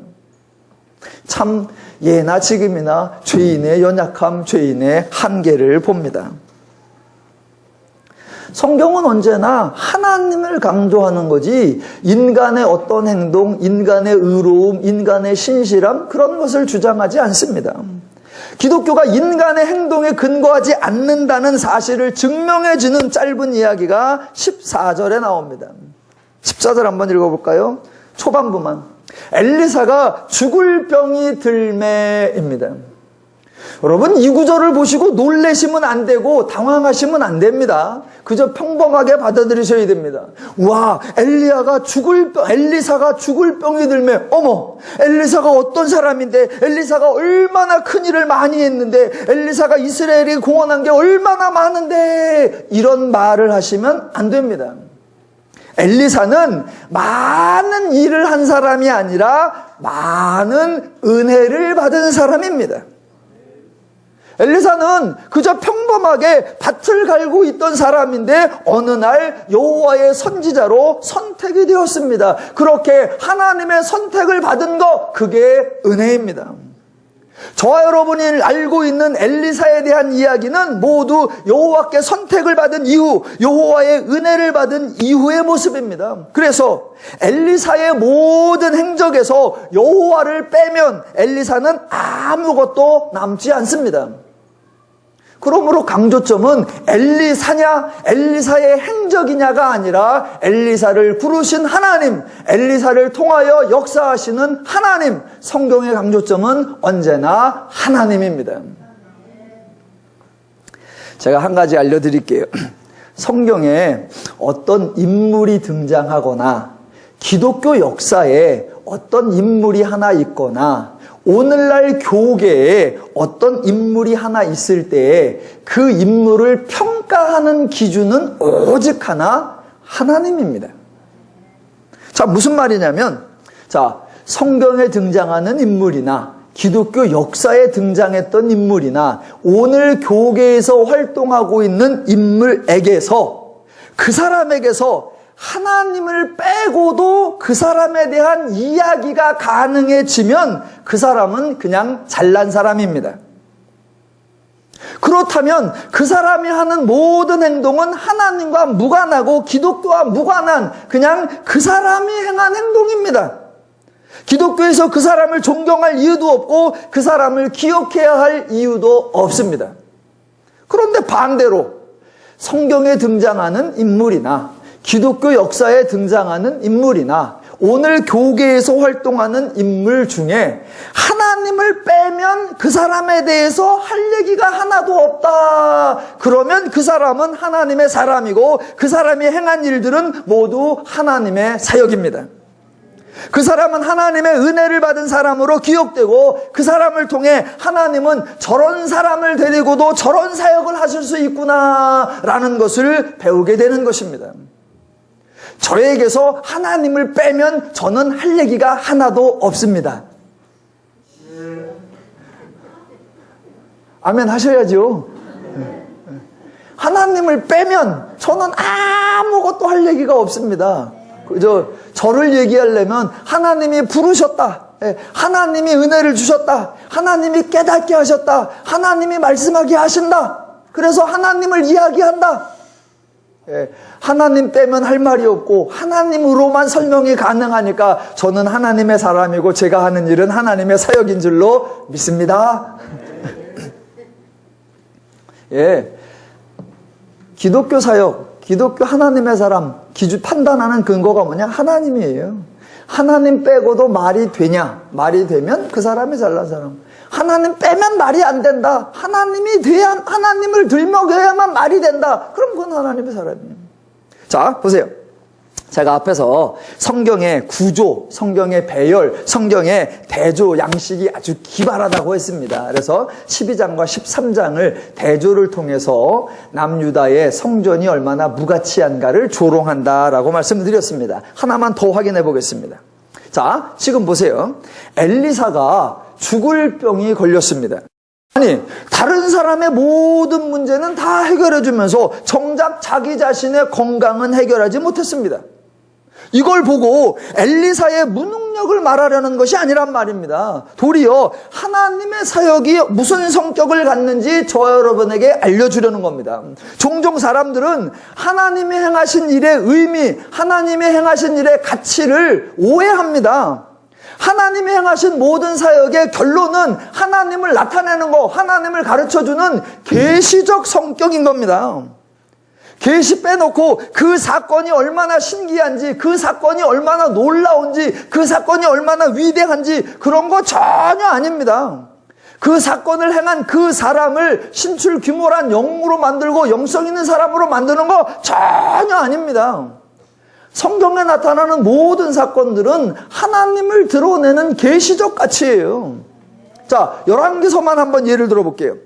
참 예나 지금이나 죄인의 연약함, 죄인의 한계를 봅니다. 성경은 언제나 하나님을 강조하는 거지 인간의 어떤 행동, 인간의 의로움, 인간의 신실함 그런 것을 주장하지 않습니다. 기독교가 인간의 행동에 근거하지 않는다는 사실을 증명해주는 짧은 이야기가 14절에 나옵니다. 14절 한번 읽어볼까요? 초반부만. 엘리사가 죽을 병이 들매입니다. 여러분, 이 구절을 보시고 놀라시면 안 되고 당황하시면 안 됩니다. 그저 평범하게 받아들이셔야 됩니다. 와, 엘리사가 죽을 병이 들매. 어머, 엘리사가 어떤 사람인데, 엘리사가 얼마나 큰 일을 많이 했는데, 엘리사가 이스라엘이 공헌한 게 얼마나 많은데, 이런 말을 하시면 안 됩니다. 엘리사는 많은 일을 한 사람이 아니라 많은 은혜를 받은 사람입니다. 엘리사는 그저 평범하게 밭을 갈고 있던 사람인데 어느 날 여호와의 선지자로 선택이 되었습니다. 그렇게 하나님의 선택을 받은 것, 그게 은혜입니다. 저와 여러분이 알고 있는 엘리사에 대한 이야기는 모두 여호와께 선택을 받은 이후, 여호와의 은혜를 받은 이후의 모습입니다. 그래서 엘리사의 모든 행적에서 여호와를 빼면 엘리사는 아무것도 남지 않습니다. 그러므로 강조점은 엘리사냐, 엘리사의 행적이냐가 아니라 엘리사를 부르신 하나님, 엘리사를 통하여 역사하시는 하나님, 성경의 강조점은 언제나 하나님입니다. 제가 한 가지 알려드릴게요. 성경에 어떤 인물이 등장하거나 기독교 역사에 어떤 인물이 하나 있거나 오늘날 교계에 어떤 인물이 하나 있을 때에 그 인물을 평가하는 기준은 오직 하나, 하나님입니다. 자, 무슨 말이냐면, 자, 성경에 등장하는 인물이나 기독교 역사에 등장했던 인물이나 오늘 교계에서 활동하고 있는 인물에게서 그 사람에게서 하나님을 빼고도 그 사람에 대한 이야기가 가능해지면 그 사람은 그냥 잘난 사람입니다. 그렇다면 그 사람이 하는 모든 행동은 하나님과 무관하고 기독교와 무관한 그냥 그 사람이 행한 행동입니다. 기독교에서 그 사람을 존경할 이유도 없고 그 사람을 기억해야 할 이유도 없습니다. 그런데 반대로 성경에 등장하는 인물이나 기독교 역사에 등장하는 인물이나 오늘 교계에서 활동하는 인물 중에 하나님을 빼면 그 사람에 대해서 할 얘기가 하나도 없다. 그러면 그 사람은 하나님의 사람이고 그 사람이 행한 일들은 모두 하나님의 사역입니다. 그 사람은 하나님의 은혜를 받은 사람으로 기억되고 그 사람을 통해 하나님은 저런 사람을 데리고도 저런 사역을 하실 수 있구나라는 것을 배우게 되는 것입니다. 저에게서 하나님을 빼면 저는 할 얘기가 하나도 없습니다. 아멘 하셔야죠. 하나님을 빼면 저는 아무것도 할 얘기가 없습니다. 저를 얘기하려면 하나님이 부르셨다, 하나님이 은혜를 주셨다, 하나님이 깨닫게 하셨다, 하나님이 말씀하게 하신다, 그래서 하나님을 이야기한다. 하나님 빼면 할 말이 없고 하나님으로만 설명이 가능하니까 저는 하나님의 사람이고 제가 하는 일은 하나님의 사역인 줄로 믿습니다. 기독교 사역, 기독교 하나님의 사람 판단하는 근거가 뭐냐? 하나님이에요. 하나님 빼고도 말이 되냐? 말이 되면 그 사람이 잘난 사람. 하나님 빼면 말이 안 된다. 하나님이 돼야, 하나님을 들먹여야만 말이 된다. 그럼 그건 하나님의 사람이에요. 자, 보세요. 제가 앞에서 성경의 구조, 성경의 배열, 성경의 대조 양식이 아주 기발하다고 했습니다. 그래서 12장과 13장을 대조를 통해서 남유다의 성전이 얼마나 무가치한가를 조롱한다라고 말씀드렸습니다. 하나만 더 확인해 보겠습니다. 자, 지금 보세요. 엘리사가 죽을 병이 걸렸습니다. 아니, 다른 사람의 모든 문제는 다 해결해 주면서 정작 자기 자신의 건강은 해결하지 못했습니다. 이걸 보고 엘리사의 무능력을 말하려는 것이 아니란 말입니다. 도리어 하나님의 사역이 무슨 성격을 갖는지 저 여러분에게 알려주려는 겁니다. 종종 사람들은 하나님이 행하신 일의 의미, 하나님이 행하신 일의 가치를 오해합니다. 하나님이 행하신 모든 사역의 결론은 하나님을 나타내는 거, 하나님을 가르쳐주는 계시적 성격인 겁니다. 계시 빼놓고 그 사건이 얼마나 신기한지, 그 사건이 얼마나 놀라운지, 그 사건이 얼마나 위대한지 그런 거 전혀 아닙니다. 그 사건을 행한 그 사람을 신출 규모란 영으로 만들고 영성 있는 사람으로 만드는 거 전혀 아닙니다. 성경에 나타나는 모든 사건들은 하나님을 드러내는 계시적 가치예요. 자, 열왕기서만 한번 예를 들어볼게요.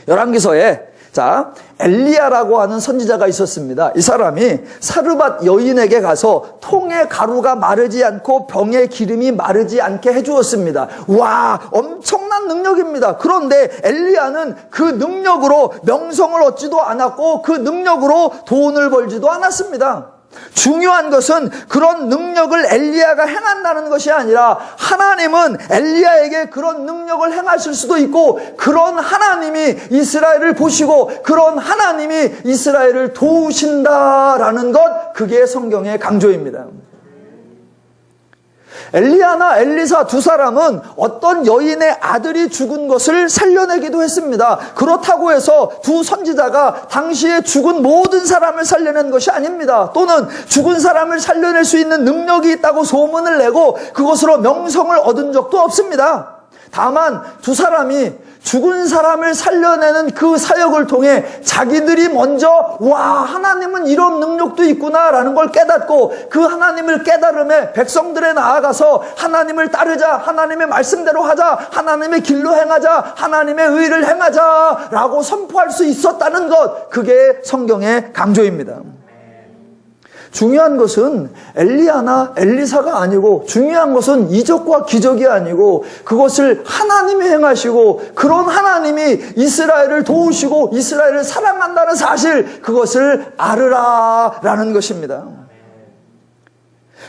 열왕기서에 자, 엘리야라고 하는 선지자가 있었습니다. 이 사람이 사르밧 여인에게 가서 통의 가루가 마르지 않고 병의 기름이 마르지 않게 해주었습니다. 와, 엄청난 능력입니다. 그런데 엘리야는 그 능력으로 명성을 얻지도 않았고 그 능력으로 돈을 벌지도 않았습니다. 중요한 것은 그런 능력을 엘리야가 행한다는 것이 아니라 하나님은 엘리야에게 그런 능력을 행하실 수도 있고 그런 하나님이 이스라엘을 보시고 그런 하나님이 이스라엘을 도우신다라는 것, 그게 성경의 강조입니다. 엘리야나 엘리사 두 사람은 어떤 여인의 아들이 죽은 것을 살려내기도 했습니다. 그렇다고 해서 두 선지자가 당시에 죽은 모든 사람을 살려낸 것이 아닙니다. 또는 죽은 사람을 살려낼 수 있는 능력이 있다고 소문을 내고 그것으로 명성을 얻은 적도 없습니다. 다만 두 사람이 죽은 사람을 살려내는 그 사역을 통해 자기들이 먼저 와, 하나님은 이런 능력도 있구나라는 걸 깨닫고 그 하나님을 깨달음에 백성들에 나아가서 하나님을 따르자, 하나님의 말씀대로 하자, 하나님의 길로 행하자, 하나님의 의를 행하자라고 선포할 수 있었다는 것, 그게 성경의 강조입니다. 중요한 것은 엘리야나 엘리사가 아니고 중요한 것은 이적과 기적이 아니고 그것을 하나님이 행하시고 그런 하나님이 이스라엘을 도우시고 이스라엘을 사랑한다는 사실, 그것을 알으라라는 것입니다.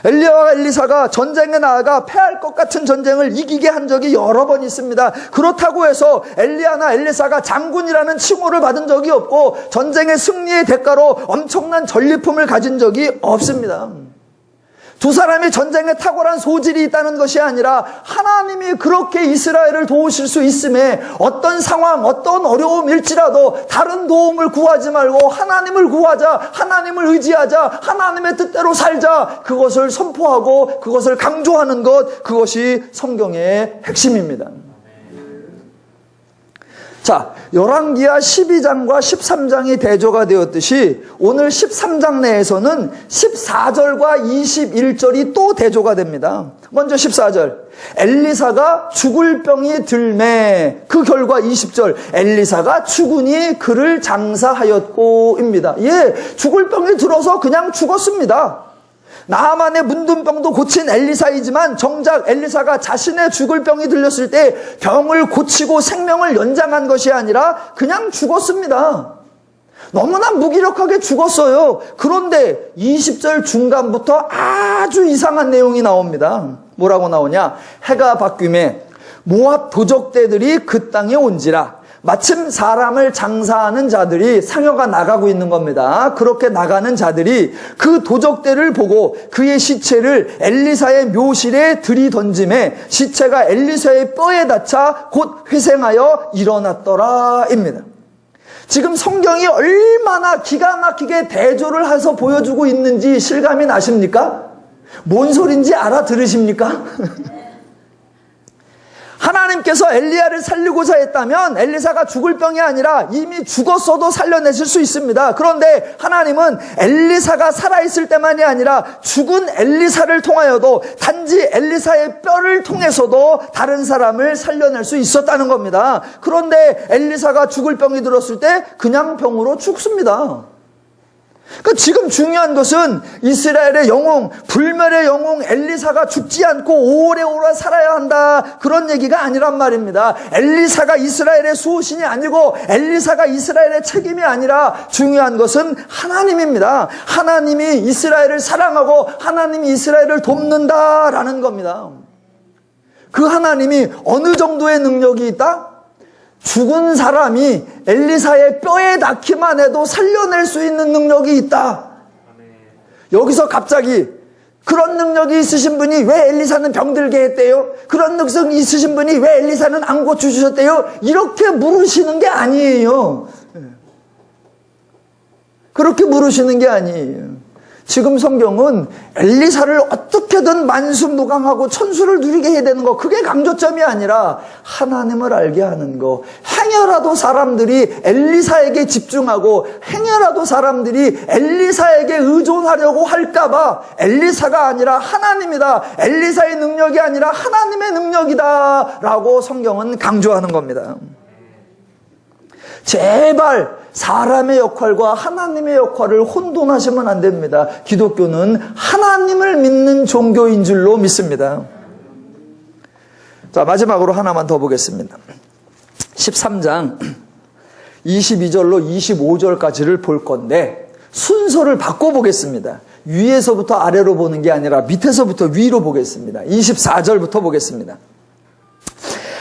엘리야와 엘리사가 전쟁에 나아가 패할 것 같은 전쟁을 이기게 한 적이 여러 번 있습니다. 그렇다고 해서 엘리야나 엘리사가 장군이라는 칭호를 받은 적이 없고 전쟁의 승리의 대가로 엄청난 전리품을 가진 적이 없습니다. 두 사람이 전쟁에 탁월한 소질이 있다는 것이 아니라 하나님이 그렇게 이스라엘을 도우실 수 있음에 어떤 상황, 어떤 어려움일지라도 다른 도움을 구하지 말고 하나님을 구하자, 하나님을 의지하자, 하나님의 뜻대로 살자, 그것을 선포하고 그것을 강조하는 것, 그것이 성경의 핵심입니다. 자, 열왕기하 12장과 13장이 대조가 되었듯이 오늘 13장 내에서는 14절과 21절이 또 대조가 됩니다. 먼저 14절. 엘리사가 죽을 병이 들매, 그 결과 20절. 엘리사가 죽으니 그를 장사하였고입니다. 예, 죽을 병이 들어서 그냥 죽었습니다. 나하만의 문둥병도 고친 엘리사이지만 정작 엘리사가 자신의 죽을 병이 들렸을 때 병을 고치고 생명을 연장한 것이 아니라 그냥 죽었습니다. 너무나 무기력하게 죽었어요. 그런데 20절 중간부터 아주 이상한 내용이 나옵니다. 뭐라고 나오냐? 해가 바뀌매 모압 도적대들이 그 땅에 온지라. 마침 사람을 장사하는 자들이 상여가 나가고 있는 겁니다. 그렇게 나가는 자들이 그 도적대를 보고 그의 시체를 엘리사의 묘실에 들이던짐에 시체가 엘리사의 뼈에 닿자 곧 회생하여 일어났더라입니다. 지금 성경이 얼마나 기가 막히게 대조를 해서 보여주고 있는지 실감이 나십니까? 뭔 소린지 알아들으십니까? 하나님께서 엘리야를 살리고자 했다면 엘리사가 죽을 병이 아니라 이미 죽었어도 살려내실 수 있습니다. 그런데 하나님은 엘리사가 살아있을 때만이 아니라 죽은 엘리사를 통하여도 단지 엘리사의 뼈를 통해서도 다른 사람을 살려낼 수 있었다는 겁니다. 그런데 엘리사가 죽을 병이 들었을 때 그냥 병으로 죽습니다. 그러니까 지금 중요한 것은 이스라엘의 영웅, 불멸의 영웅 엘리사가 죽지 않고 오래오래 살아야 한다, 그런 얘기가 아니란 말입니다. 엘리사가 이스라엘의 수호신이 아니고 엘리사가 이스라엘의 책임이 아니라 중요한 것은 하나님입니다. 하나님이 이스라엘을 사랑하고 하나님이 이스라엘을 돕는다라는 겁니다. 그 하나님이 어느 정도의 능력이 있다? 죽은 사람이 엘리사의 뼈에 닿기만 해도 살려낼 수 있는 능력이 있다. 여기서 갑자기 그런 능력이 있으신 분이 왜 엘리사는 병들게 했대요? 그런 능력이 있으신 분이 왜 엘리사는 안 고쳐주셨대요? 이렇게 물으시는 게 아니에요. 그렇게 물으시는 게 아니에요. 지금 성경은 엘리사를 어떻게든 만수무강하고 천수를 누리게 해야 되는 거, 그게 강조점이 아니라 하나님을 알게 하는 거. 행여라도 사람들이 엘리사에게 집중하고 행여라도 사람들이 엘리사에게 의존하려고 할까봐 엘리사가 아니라 하나님이다, 엘리사의 능력이 아니라 하나님의 능력이다 라고 성경은 강조하는 겁니다. 제발 사람의 역할과 하나님의 역할을 혼돈하시면 안 됩니다. 기독교는 하나님을 믿는 종교인 줄로 믿습니다. 자, 마지막으로 하나만 더 보겠습니다. 13장 22절로 25절까지를 볼 건데 순서를 바꿔보겠습니다. 위에서부터 아래로 보는 게 아니라 밑에서부터 위로 보겠습니다. 24절부터 보겠습니다.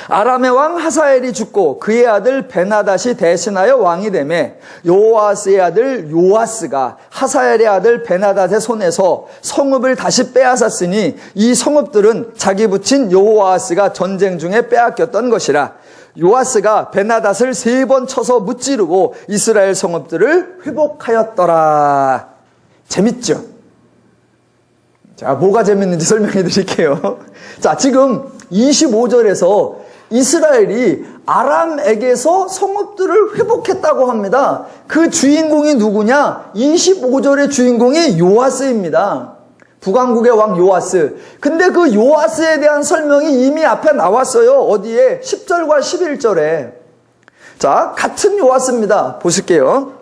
아람의 왕 하사엘이 죽고 그의 아들 베나닷이 대신하여 왕이 되매 여호아스의 아들 요아스가 하사엘의 아들 베나닷의 손에서 성읍을 다시 빼앗았으니 이 성읍들은 자기 붙인 여호아스가 전쟁 중에 빼앗겼던 것이라. 요아스가 베나닷을 3번 쳐서 무찌르고 이스라엘 성읍들을 회복하였더라. 재밌죠? 자, 뭐가 재밌는지 설명해 드릴게요. 자, 지금 25절에서 이스라엘이 아람에게서 성읍들을 회복했다고 합니다. 그 주인공이 누구냐? 25절의 주인공이 요아스입니다. 북왕국의 왕 요아스. 근데 그 요아스에 대한 설명이 이미 앞에 나왔어요. 어디에? 10절과 11절에. 자, 같은 요아스입니다. 보실게요.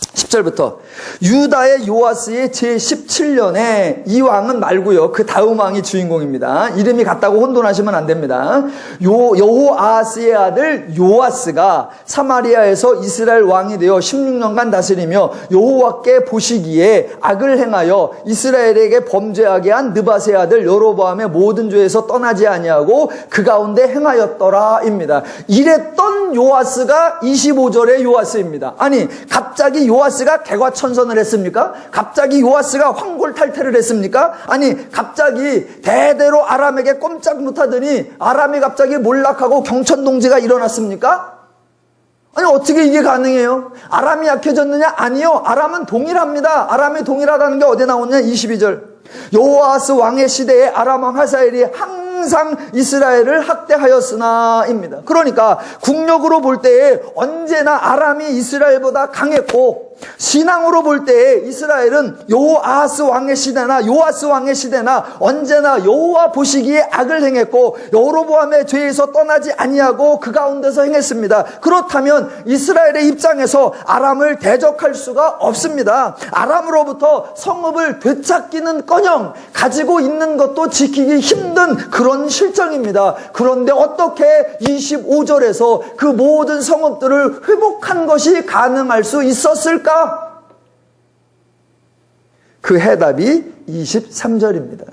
10절부터 유다의 요아스의 제17년에, 이 왕은 말고요, 그 다음 왕이 주인공입니다. 이름이 같다고 혼돈하시면 안 됩니다. 여호아스의 아들 요아스가 사마리아에서 이스라엘 왕이 되어 16년간 다스리며 여호와께 보시기에 악을 행하여 이스라엘에게 범죄하게 한 느밧의 아들 여로보암의 모든 죄에서 떠나지 아니하고 그 가운데 행하였더라입니다. 이랬던 요아스가 25절의 요아스입니다. 아니, 갑자기 요아스가 개과천선을 했습니까? 갑자기 요아스가 황골탈퇴를 했습니까? 아니, 갑자기 대대로 아람에게 꼼짝 못하더니 아람이 갑자기 몰락하고 경천동지가 일어났습니까? 아니, 어떻게 이게 가능해요? 아람이 약해졌느냐? 아니요. 아람은 동일합니다. 아람이 동일하다는 게 어디에 나오냐? 22절. 여호아스 왕의 시대에 아람 왕 하사엘이 항상 이스라엘을 학대하였으나입니다. 그러니까 국력으로 볼 때에 언제나 아람이 이스라엘보다 강했고, 신앙으로 볼 때에 이스라엘은 요아스 왕의 시대나 언제나 여호와 보시기에 악을 행했고 여로보암의 죄에서 떠나지 아니하고 그 가운데서 행했습니다. 그렇다면 이스라엘의 입장에서 아람을 대적할 수가 없습니다. 아람으로부터 성읍을 되찾기는커녕 가지고 있는 것도 지키기 힘든 그런 실정입니다. 그런데 어떻게 25절에서 그 모든 성읍들을 회복한 것이 가능할 수 있었을까? 그 해답이 23절입니다.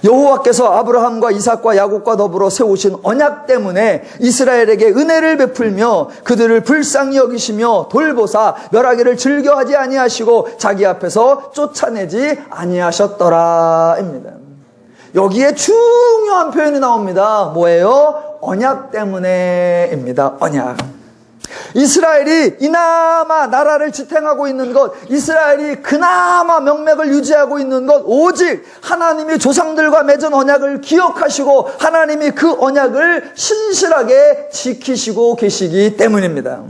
여호와께서 아브라함과 이삭과 야곱과 더불어 세우신 언약 때문에 이스라엘에게 은혜를 베풀며 그들을 불쌍히 여기시며 돌보사 멸하기를 즐겨하지 아니하시고 자기 앞에서 쫓아내지 아니하셨더라입니다. 여기에 중요한 표현이 나옵니다. 뭐예요? 언약 때문에입니다. 언약. 이스라엘이 이나마 나라를 지탱하고 있는 것, 이스라엘이 그나마 명맥을 유지하고 있는 것, 오직 하나님이 조상들과 맺은 언약을 기억하시고 하나님이 그 언약을 신실하게 지키시고 계시기 때문입니다.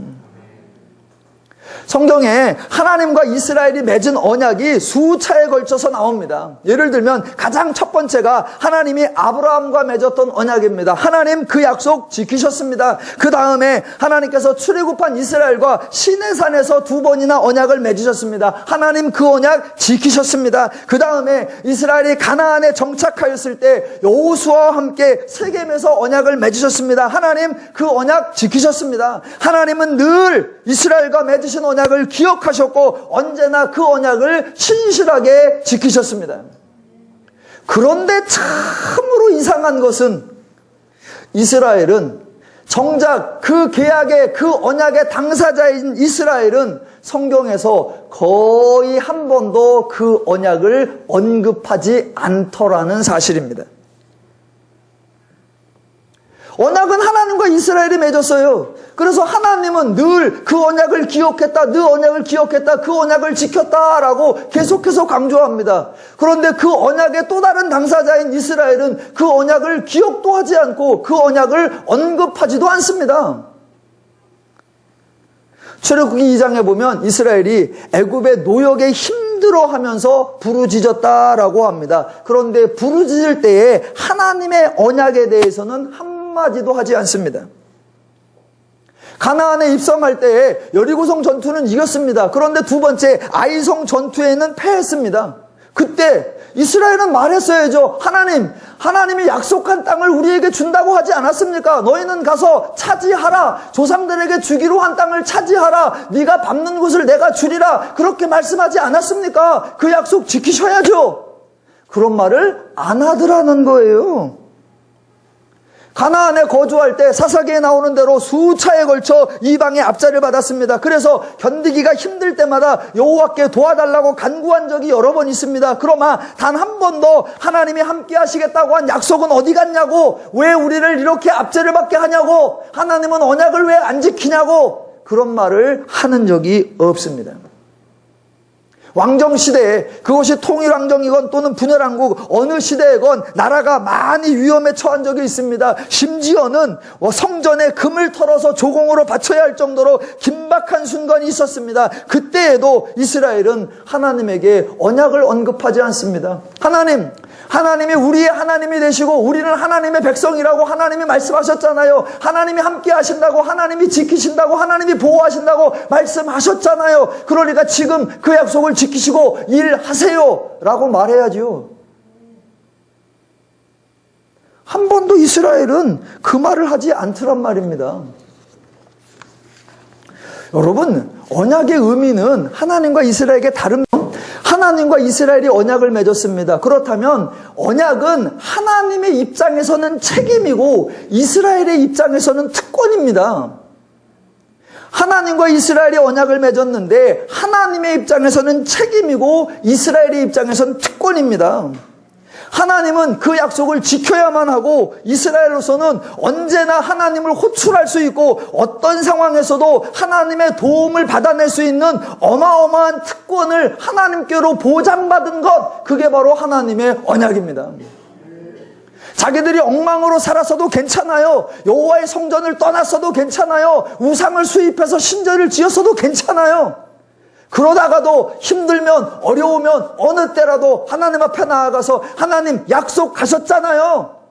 성경에 하나님과 이스라엘이 맺은 언약이 수차에 걸쳐서 나옵니다. 예를 들면 가장 첫 번째가 하나님이 아브라함과 맺었던 언약입니다. 하나님 그 약속 지키셨습니다. 그 다음에 하나님께서 출애굽한 이스라엘과 시내산에서 2번이나 언약을 맺으셨습니다. 하나님 그 언약 지키셨습니다. 그 다음에 이스라엘이 가나안에 정착하였을 때 여호수아와 함께 세겜에서 언약을 맺으셨습니다. 하나님 그 언약 지키셨습니다. 하나님은 늘 이스라엘과 맺으신 언약을 기억하셨고 언제나 그 언약을 신실하게 지키셨습니다. 그런데 참으로 이상한 것은 이스라엘은 정작 그 계약의 그 언약의 당사자인 이스라엘은 성경에서 거의 한 번도 그 언약을 언급하지 않더라는 사실입니다. 언약은 하나님과 이스라엘이 맺었어요. 그래서 하나님은 늘 그 언약을 기억했다, 그 언약을 지켰다라고 계속해서 강조합니다. 그런데 그 언약의 또 다른 당사자인 이스라엘은 그 언약을 기억도 하지 않고 그 언약을 언급하지도 않습니다. 출애굽기 2장에 보면 이스라엘이 애굽의 노역에 힘들어하면서 부르짖었다라고 합니다. 그런데 부르짖을 때에 하나님의 언약에 대해서는 한마디도 하지 않습니다. 가나안에 입성할 때에 여리고성 전투는 이겼습니다. 그런데 두 번째 아이성 전투에는 패했습니다. 그때 이스라엘은 말했어야죠. 하나님이 약속한 땅을 우리에게 준다고 하지 않았습니까? 너희는 가서 차지하라. 조상들에게 주기로 한 땅을 차지하라. 네가 밟는 곳을 내가 주리라. 그렇게 말씀하지 않았습니까? 그 약속 지키셔야죠. 그런 말을 안 하더라는 거예요. 가나안에 거주할 때 사사기에 나오는 대로 수차에 걸쳐 이방의 압제를 받았습니다. 그래서 견디기가 힘들 때마다 여호와께 도와달라고 간구한 적이 여러 번 있습니다. 그러나 단 한 번도 하나님이 함께 하시겠다고 한 약속은 어디 갔냐고, 왜 우리를 이렇게 압제를 받게 하냐고, 하나님은 언약을 왜 안 지키냐고 그런 말을 하는 적이 없습니다. 왕정시대에 그것이 통일왕정이건 또는 분열왕국 어느 시대에건 나라가 많이 위험에 처한 적이 있습니다. 심지어는 성전에 금을 털어서 조공으로 바쳐야 할 정도로 긴박한 순간이 있었습니다. 그때에도 이스라엘은 하나님에게 언약을 언급하지 않습니다. 하나님이 우리의 하나님이 되시고 우리는 하나님의 백성이라고 하나님이 말씀하셨잖아요. 하나님이 함께 하신다고, 하나님이 지키신다고, 하나님이 보호하신다고 말씀하셨잖아요. 그러니까 지금 그 약속을 지키시고 일하세요 라고 말해야죠. 한 번도 이스라엘은 그 말을 하지 않더란 말입니다. 여러분, 언약의 의미는 하나님과 이스라엘에게 다른, 하나님과 이스라엘이 언약을 맺었습니다. 그렇다면 언약은 하나님의 입장에서는 책임이고 이스라엘의 입장에서는 특권입니다. 하나님과 이스라엘이 언약을 맺었는데 하나님의 입장에서는 책임이고 이스라엘의 입장에서는 특권입니다. 하나님은 그 약속을 지켜야만 하고 이스라엘로서는 언제나 하나님을 호출할 수 있고 어떤 상황에서도 하나님의 도움을 받아낼 수 있는 어마어마한 특권을 하나님께로 보장받은 것, 그게 바로 하나님의 언약입니다. 자기들이 엉망으로 살았어도 괜찮아요. 여호와의 성전을 떠났어도 괜찮아요. 우상을 수입해서 신전을 지었어도 괜찮아요. 그러다가도 힘들면 어려우면 어느 때라도 하나님 앞에 나아가서 하나님 약속하셨잖아요.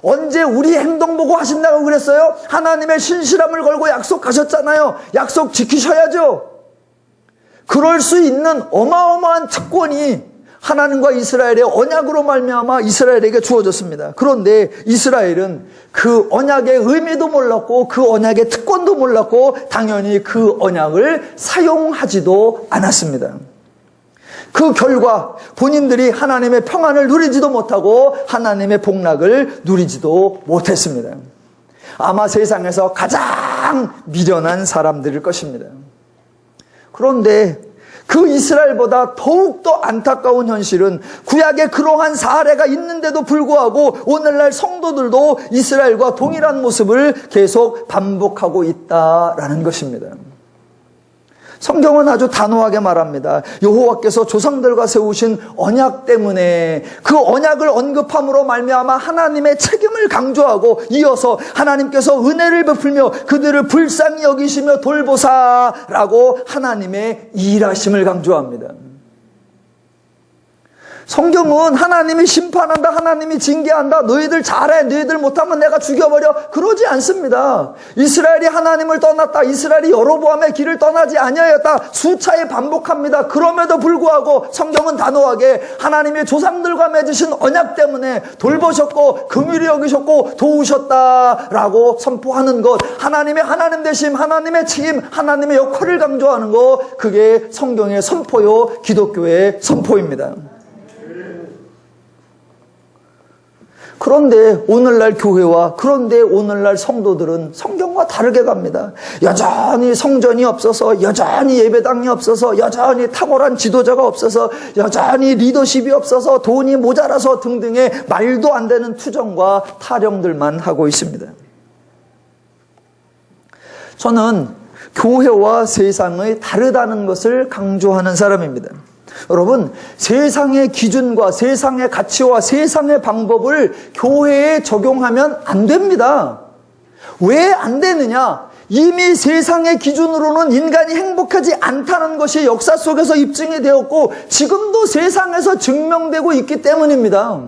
언제 우리 행동 보고 하신다고 그랬어요? 하나님의 신실함을 걸고 약속하셨잖아요. 약속 지키셔야죠. 그럴 수 있는 어마어마한 특권이 하나님과 이스라엘의 언약으로 말미암아 이스라엘에게 주어졌습니다. 그런데 이스라엘은 그 언약의 의미도 몰랐고 그 언약의 특권도 몰랐고 당연히 그 언약을 사용하지도 않았습니다. 그 결과 본인들이 하나님의 평안을 누리지도 못하고 하나님의 복락을 누리지도 못했습니다. 아마 세상에서 가장 미련한 사람들일 것입니다. 그런데 그 이스라엘보다 더욱더 안타까운 현실은 구약에 그러한 사례가 있는데도 불구하고 오늘날 성도들도 이스라엘과 동일한 모습을 계속 반복하고 있다라는 것입니다. 성경은 아주 단호하게 말합니다. 여호와께서 조상들과 세우신 언약 때문에 그 언약을 언급함으로 말미암아 하나님의 책임을 강조하고 이어서 하나님께서 은혜를 베풀며 그들을 불쌍히 여기시며 돌보사라고 하나님의 일하심을 강조합니다. 성경은 하나님이 심판한다, 하나님이 징계한다, 너희들 잘해, 너희들 못하면 내가 죽여버려, 그러지 않습니다. 이스라엘이 하나님을 떠났다, 이스라엘이 여로보암의 길을 떠나지 아니하였다 수차에 반복합니다. 그럼에도 불구하고 성경은 단호하게 하나님의 조상들과 맺으신 언약 때문에 돌보셨고 긍휼히 여기셨고 도우셨다라고 선포하는 것, 하나님의 하나님 되심, 하나님의 책임, 하나님의 역할을 강조하는 것, 그게 성경의 선포요 기독교의 선포입니다. 그런데 오늘날 교회와 그런데 오늘날 성도들은 성경과 다르게 갑니다. 여전히 성전이 없어서, 여전히 예배당이 없어서, 여전히 탁월한 지도자가 없어서, 여전히 리더십이 없어서, 돈이 모자라서 등등의 말도 안 되는 투정과 타령들만 하고 있습니다. 저는 교회와 세상의 다르다는 것을 강조하는 사람입니다. 여러분, 세상의 기준과 세상의 가치와 세상의 방법을 교회에 적용하면 안 됩니다. 왜 안 되느냐? 이미 세상의 기준으로는 인간이 행복하지 않다는 것이 역사 속에서 입증이 되었고 지금도 세상에서 증명되고 있기 때문입니다.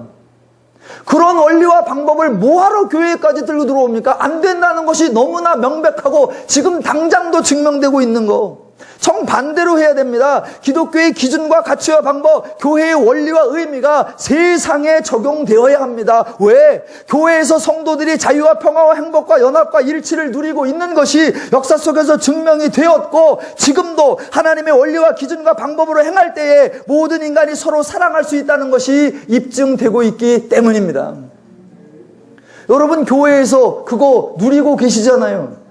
그런 원리와 방법을 뭐하러 교회까지 들고 들어옵니까? 안 된다는 것이 너무나 명백하고 지금 당장도 증명되고 있는 거. 정반대로 해야 됩니다. 기독교의 기준과 가치와 방법, 교회의 원리와 의미가 세상에 적용되어야 합니다. 왜? 교회에서 성도들이 자유와 평화와 행복과 연합과 일치를 누리고 있는 것이 역사 속에서 증명이 되었고 지금도 하나님의 원리와 기준과 방법으로 행할 때에 모든 인간이 서로 사랑할 수 있다는 것이 입증되고 있기 때문입니다. 여러분, 교회에서 그거 누리고 계시잖아요.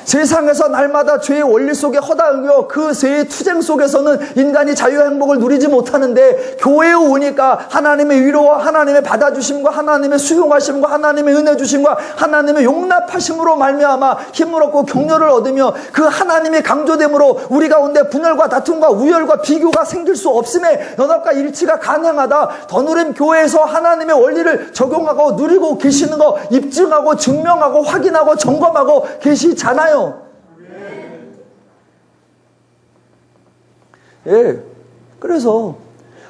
세상에서 날마다 죄의 원리 속에 허다하며 그 죄의 투쟁 속에서는 인간이 자유와 행복을 누리지 못하는데 교회에 오니까 하나님의 위로와 하나님의 받아주심과 하나님의 수용하심과 하나님의 은혜 주심과 하나님의 용납하심으로 말미암아 힘을 얻고 격려를 얻으며 그 하나님이 강조됨으로 우리 가운데 분열과 다툼과 우열과 비교가 생길 수 없음에 연합과 일치가 가능하다. 더누림 교회에서 하나님의 원리를 적용하고 누리고 계시는 거 입증하고 증명하고 확인하고 점검하고 계시잖아요. 예. 그래서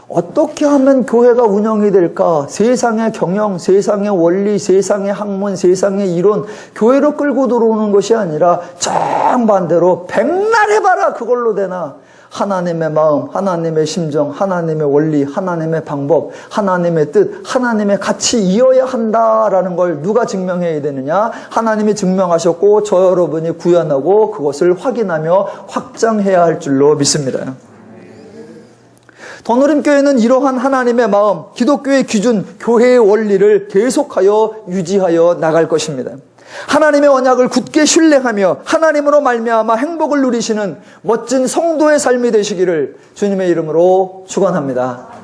어떻게 하면 교회가 운영이 될까? 세상의 경영, 세상의 원리, 세상의 학문, 세상의 이론, 교회로 끌고 들어오는 것이 아니라 정반대로 백날 해봐라 그걸로 되나? 하나님의 마음, 하나님의 심정, 하나님의 원리, 하나님의 방법, 하나님의 뜻, 하나님의 가치 이어야 한다라는 걸 누가 증명해야 되느냐? 하나님이 증명하셨고 저 여러분이 구현하고 그것을 확인하며 확장해야 할 줄로 믿습니다. 더누림교회는 이러한 하나님의 마음, 기독교의 기준, 교회의 원리를 계속하여 유지하여 나갈 것입니다. 하나님의 언약을 굳게 신뢰하며 하나님으로 말미암아 행복을 누리시는 멋진 성도의 삶이 되시기를 주님의 이름으로 축원합니다.